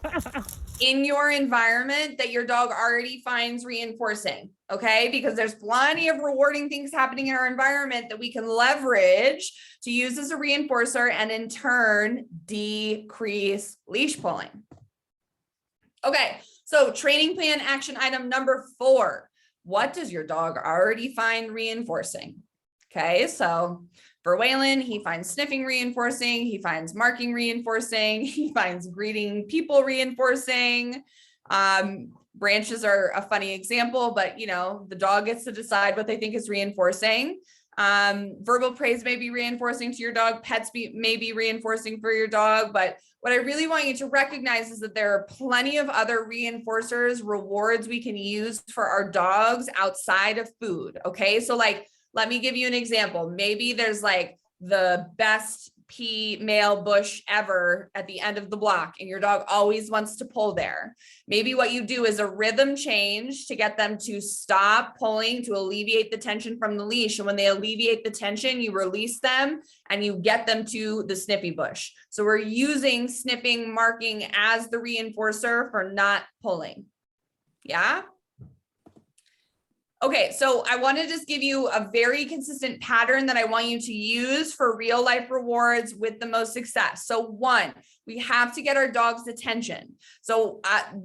in your environment that your dog already finds reinforcing, okay? Because there's plenty of rewarding things happening in our environment that we can leverage to use as a reinforcer and in turn decrease leash pulling. Okay, so training plan action item number 4. What does your dog already find reinforcing? Okay, so for Waylon, he finds sniffing reinforcing, he finds marking reinforcing, he finds greeting people reinforcing. Branches are a funny example, but you know, the dog gets to decide what they think is reinforcing. Verbal praise may be reinforcing to your dog, pets may be reinforcing for your dog, but what I really want you to recognize is that there are plenty of other reinforcers, rewards we can use for our dogs outside of food, okay? So like, let me give you an example. Maybe there's like the best pea male bush ever at the end of the block and your dog always wants to pull there. Maybe what you do is a rhythm change to get them to stop pulling to alleviate the tension from the leash. And when they alleviate the tension, you release them and you get them to the snippy bush. So we're using sniffing, marking as the reinforcer for not pulling. Yeah. Okay, so I want to just give you a very consistent pattern that I want you to use for real life rewards with the most success. So 1, we have to get our dog's attention. So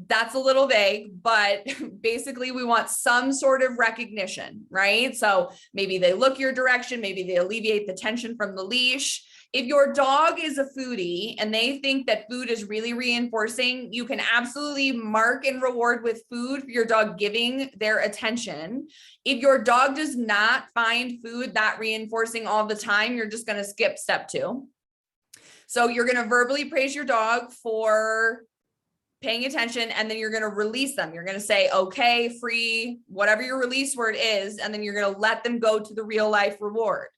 that's a little vague, but basically we want some sort of recognition, right? So maybe they look your direction, maybe they alleviate the tension from the leash. If your dog is a foodie and they think that food is really reinforcing, you can absolutely mark and reward with food for your dog giving their attention. If your dog does not find food that reinforcing all the time, you're just going to skip step 2. So you're going to verbally praise your dog for paying attention, and then you're going to release them. You're going to say, okay, free, whatever your release word is, and then you're going to let them go to the real life reward.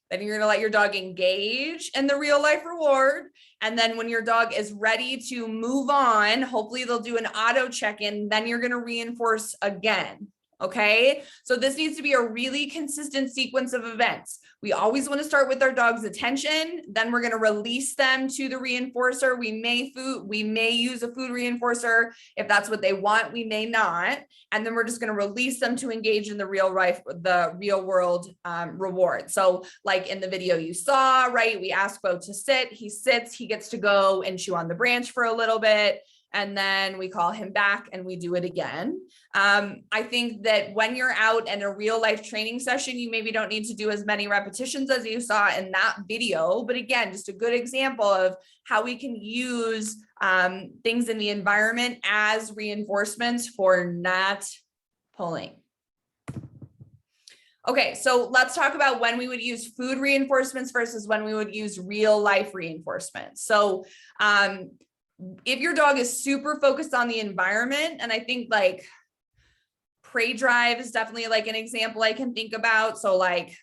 Then you're going to let your dog engage in the real life reward. And then when your dog is ready to move on, hopefully they'll do an auto check-in. Then you're going to reinforce again. Okay, so this needs to be a really consistent sequence of events. We always want to start with our dog's attention. Then we're going to release them to the reinforcer. We may use a food reinforcer if that's what they want. We may not. And then we're just going to release them to engage in the real world reward. So like in the video you saw, right? We ask Bo to sit. He sits. He gets to go and chew on the branch for a little bit. And then we call him back and we do it again. I think that when you're out in a real life training session, you maybe don't need to do as many repetitions as you saw in that video. But again, just a good example of how we can use things in the environment as reinforcements for not pulling. Okay, so let's talk about when we would use food reinforcements versus when we would use real life reinforcements. So if your dog is super focused on the environment, and I think like prey drive is definitely like an example I can think about. So like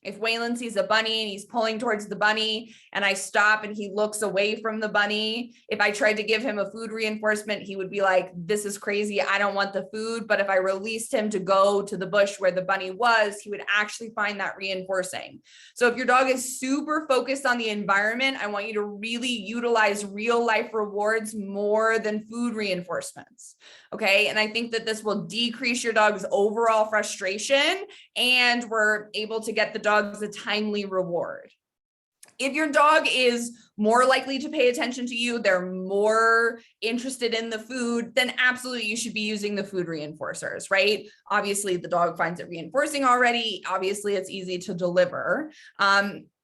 if Waylon sees a bunny and he's pulling towards the bunny and I stop and he looks away from the bunny, if I tried to give him a food reinforcement, he would be like, this is crazy. I don't want the food. But if I released him to go to the bush where the bunny was, he would actually find that reinforcing. So if your dog is super focused on the environment, I want you to really utilize real life rewards more than food reinforcements. Okay. And I think that this will decrease your dog's overall frustration and we're able to get the dog's a timely reward. If your dog is more likely to pay attention to you, they're more interested in the food, then absolutely you should be using the food reinforcers, right? Obviously the dog finds it reinforcing already. Obviously it's easy to deliver.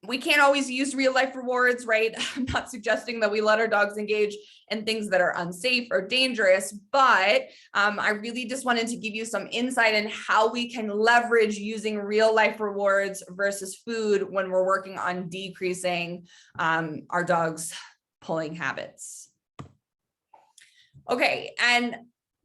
We can't always use real life rewards, right? I'm not suggesting that we let our dogs engage in things that are unsafe or dangerous, but I really just wanted to give you some insight in how we can leverage using real life rewards versus food when we're working on decreasing our dog's pulling habits. Okay, and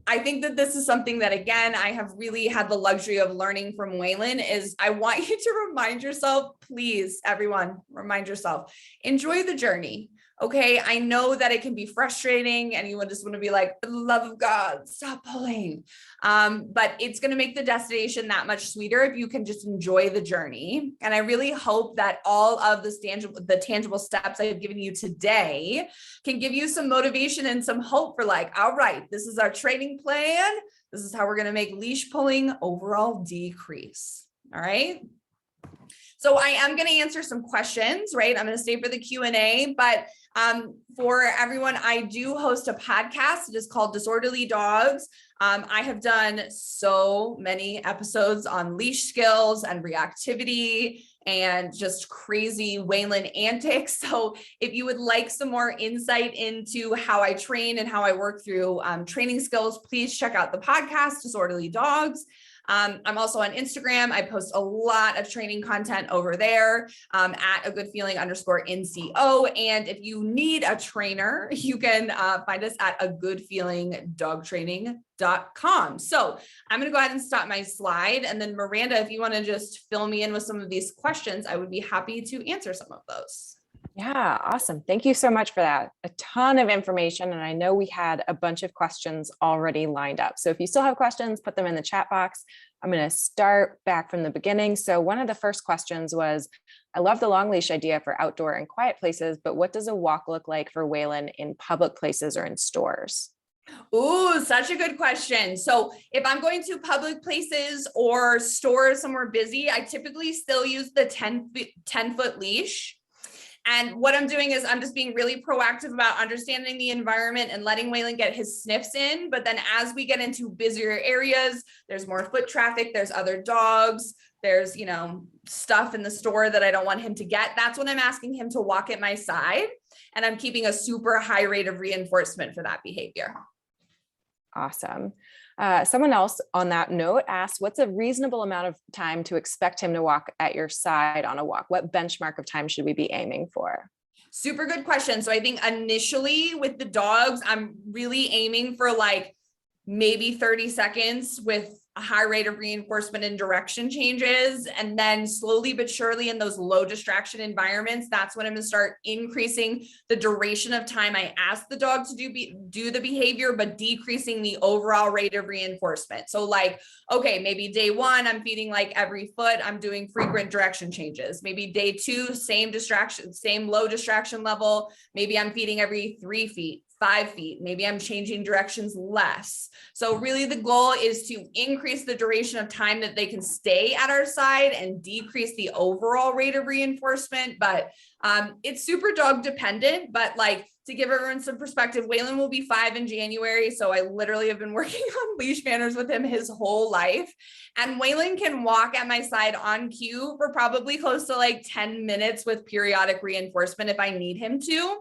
I think that this is something that, again, I have really had the luxury of learning from Waylon is I want you to remind yourself, please, everyone, remind yourself, enjoy the journey. Okay, I know that it can be frustrating and you just want to be like, for the love of God, stop pulling. But it's going to make the destination that much sweeter if you can just enjoy the journey. And I really hope that all of the tangible steps I've given you today can give you some motivation and some hope for like, all right, this is our training plan. This is how we're going to make leash pulling overall decrease. All right. So I am going to answer some questions, right? I'm going to stay for the Q&A, but for everyone, I do host a podcast. It is called Disorderly Dogs. I have done so many episodes on leash skills and reactivity and just crazy Waylon antics. So if you would like some more insight into how I train and how I work through training skills, please check out the podcast, Disorderly Dogs. I'm also on Instagram. I post a lot of training content over there at agoodfeeling_NCO. And if you need a trainer, you can find us at agoodfeelingdogtraining.com. So I'm going to go ahead and stop my slide. And then Miranda, if you want to just fill me in with some of these questions, I would be happy to answer some of those. Yeah, awesome. Thank you so much for that. A ton of information. And I know we had a bunch of questions already lined up. So if you still have questions, put them in the chat box. I'm going to start back from the beginning. So one of the first questions was, I love the long leash idea for outdoor and quiet places, but what does a walk look like for Waylon in public places or in stores? Ooh, such a good question. So if I'm going to public places or stores somewhere busy, I typically still use the 10-foot leash. And what I'm doing is I'm just being really proactive about understanding the environment and letting Waylon get his sniffs in. But then as we get into busier areas, there's more foot traffic, there's other dogs, there's, you know, stuff in the store that I don't want him to get. That's when I'm asking him to walk at my side. And I'm keeping a super high rate of reinforcement for that behavior. Awesome. Someone else on that note asked, what's a reasonable amount of time to expect him to walk at your side on a walk? What benchmark of time should we be aiming for? Super good question. So I think initially with the dogs, I'm really aiming for like maybe 30 seconds with a high rate of reinforcement and direction changes. And then slowly but surely in those low distraction environments, that's when I'm gonna start increasing the duration of time I ask the dog to do the behavior, but decreasing the overall rate of reinforcement. So like, okay, maybe day 1, I'm feeding like every foot, I'm doing frequent direction changes. Maybe day 2, same distraction, same low distraction level. Maybe I'm feeding every 3 feet. 5 feet, maybe I'm changing directions less. So really the goal is to increase the duration of time that they can stay at our side and decrease the overall rate of reinforcement. But it's super dog dependent, but like to give everyone some perspective, Waylon will be 5 in January. So I literally have been working on leash manners with him his whole life. And Waylon can walk at my side on cue for probably close to like 10 minutes with periodic reinforcement if I need him to.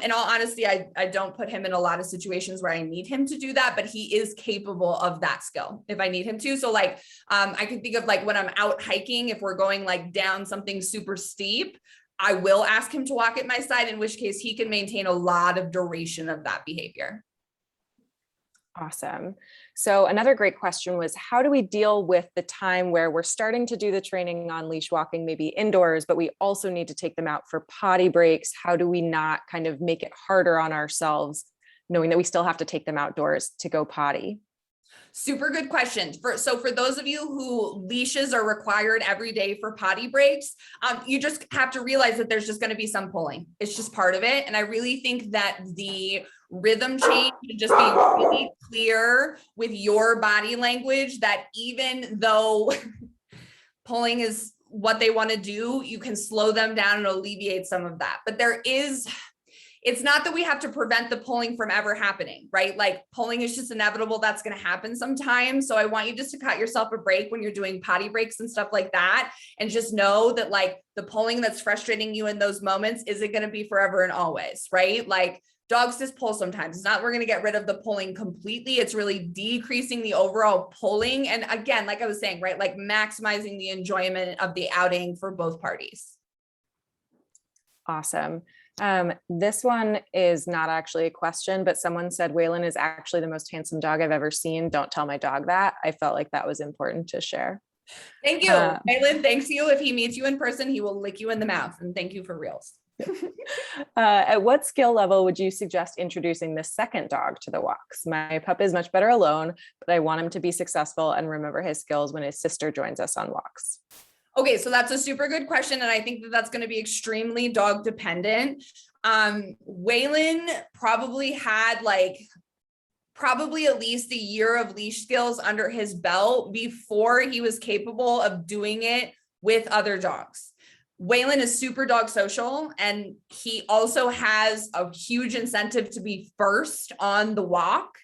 In all honesty, I don't put him in a lot of situations where I need him to do that, but he is capable of that skill if I need him to. So like, I can think of like when I'm out hiking, if we're going like down something super steep, I will ask him to walk at my side, in which case he can maintain a lot of duration of that behavior. Awesome. So another great question was, how do we deal with the time where we're starting to do the training on leash walking, maybe indoors, but we also need to take them out for potty breaks? How do we not kind of make it harder on ourselves, knowing that we still have to take them outdoors to go potty? Super good question. So for those of you who leashes are required every day for potty breaks, you just have to realize that there's just going to be some pulling. It's just part of it. And I really think that the rhythm change and just be really clear with your body language that even though pulling is what they want to do, you can slow them down and alleviate some of that. But it's not that we have to prevent the pulling from ever happening, right? Like pulling is just inevitable. That's going to happen sometimes. So I want you just to cut yourself a break when you're doing potty breaks and stuff like that. And just know that like the pulling that's frustrating you in those moments isn't going to be forever and always, right? Like dogs just pull sometimes. It's not, we're going to get rid of the pulling completely. It's really decreasing the overall pulling. And again, like I was saying, right? Like maximizing the enjoyment of the outing for both parties. Awesome. This one is not actually a question, but someone said Waylon is actually the most handsome dog I've ever seen. Don't tell my dog that. I felt like that was important to share. Thank you. Waylon, thanks you. If he meets you in person, he will lick you in the mouth. And thank you for reals. At what skill level would you suggest introducing the second dog to the walks? My pup is much better alone, but I want him to be successful and remember his skills when his sister joins us on walks. Okay, so that's a super good question. And I think that that's going to be extremely dog dependent. Waylon probably had at least a year of leash skills under his belt before he was capable of doing it with other dogs. Waylon is super dog social, and he also has a huge incentive to be first on the walk.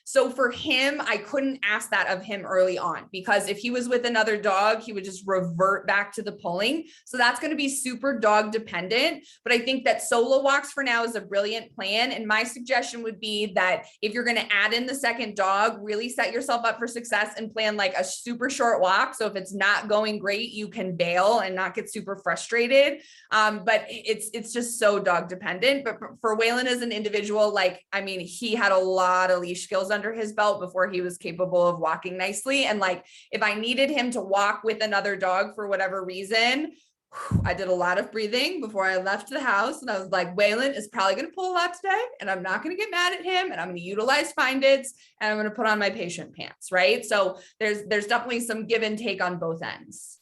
So for him, I couldn't ask that of him early on, because if he was with another dog, he would just revert back to the pulling. So that's going to be super dog dependent. But I think that solo walks for now is a brilliant plan. And my suggestion would be that if you're going to add in the second dog, really set yourself up for success and plan like a super short walk. So if it's not going great, you can bail and not get super frustrated. But it's just so dog dependent. But for Waylon as an individual, he had a lot of leash skills under his belt before he was capable of walking nicely. And if I needed him to walk with another dog for whatever reason, I did a lot of breathing before I left the house. And I was like, Waylon is probably going to pull a lot today, and I'm not going to get mad at him. And I'm going to utilize find its, and I'm going to put on my patient pants. Right. So there's definitely some give and take on both ends.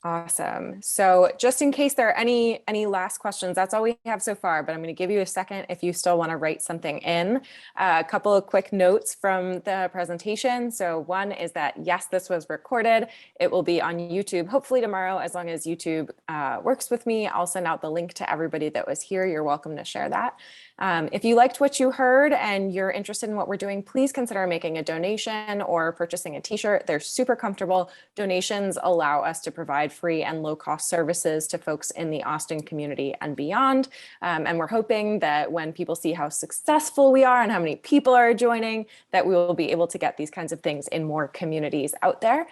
Awesome. So just in case there are any last questions, that's all we have so far, but I'm going to give you a second if you still want to write something in. A couple of quick notes from the presentation. So one is that, yes, this was recorded. It will be on YouTube, hopefully tomorrow, as long as YouTube works with me. I'll send out the link to everybody that was here. You're welcome to share that. If you liked what you heard and you're interested in what we're doing, please consider making a donation or purchasing a t-shirt. They're super comfortable. Donations allow us to provide free and low-cost services to folks in the Austin community and beyond. And we're hoping that when people see how successful we are and how many people are joining, that we will be able to get these kinds of things in more communities out there.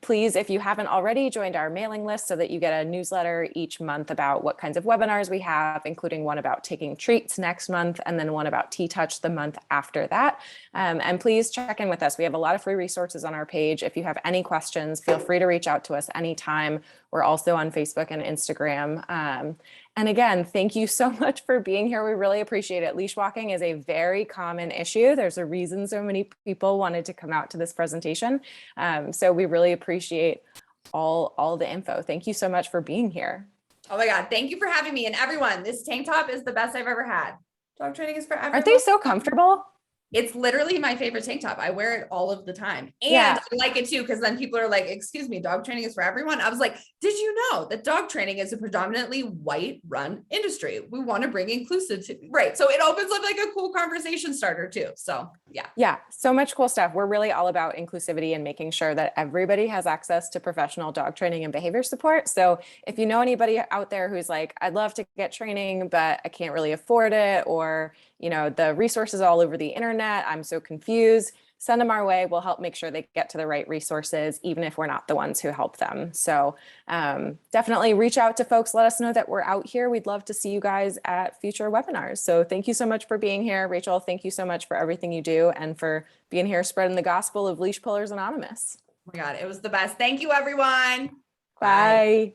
Please, if you haven't already, joined our mailing list so that you get a newsletter each month about what kinds of webinars we have, including one about taking treats next month, and then one about T-Touch the month after that. And please check in with us. We have a lot of free resources on our page. If you have any questions, feel free to reach out to us anytime. We're also on Facebook and Instagram. And again, thank you so much for being here. We really appreciate it. Leash walking is a very common issue. There's a reason so many people wanted to come out to this presentation. So we really appreciate all the info. Thank you so much for being here. Oh my God. Thank you for having me. And everyone, this tank top is the best I've ever had. Dog training is for everyone. Aren't they so comfortable? It's literally my favorite tank top. I wear it all of the time. And Yeah. I like it too, because then people are like, excuse me, dog training is for everyone. I was like, did you know that dog training is a predominantly white run industry? We want to bring inclusivity, right? So it opens up like a cool conversation starter too. So yeah. Yeah, so much cool stuff. We're really all about inclusivity and making sure that everybody has access to professional dog training and behavior support. So if you know anybody out there who's like, I'd love to get training, but I can't really afford it, or the resources all over the internet, I'm so confused, send them our way. We'll help make sure they get to the right resources, even if we're not the ones who help them. So definitely reach out to folks. Let us know that we're out here. We'd love to see you guys at future webinars. So thank you so much for being here. Rachel, thank you so much for everything you do and for being here spreading the gospel of Leash Pullers Anonymous. Oh my God, it was the best. Thank you, everyone. Bye.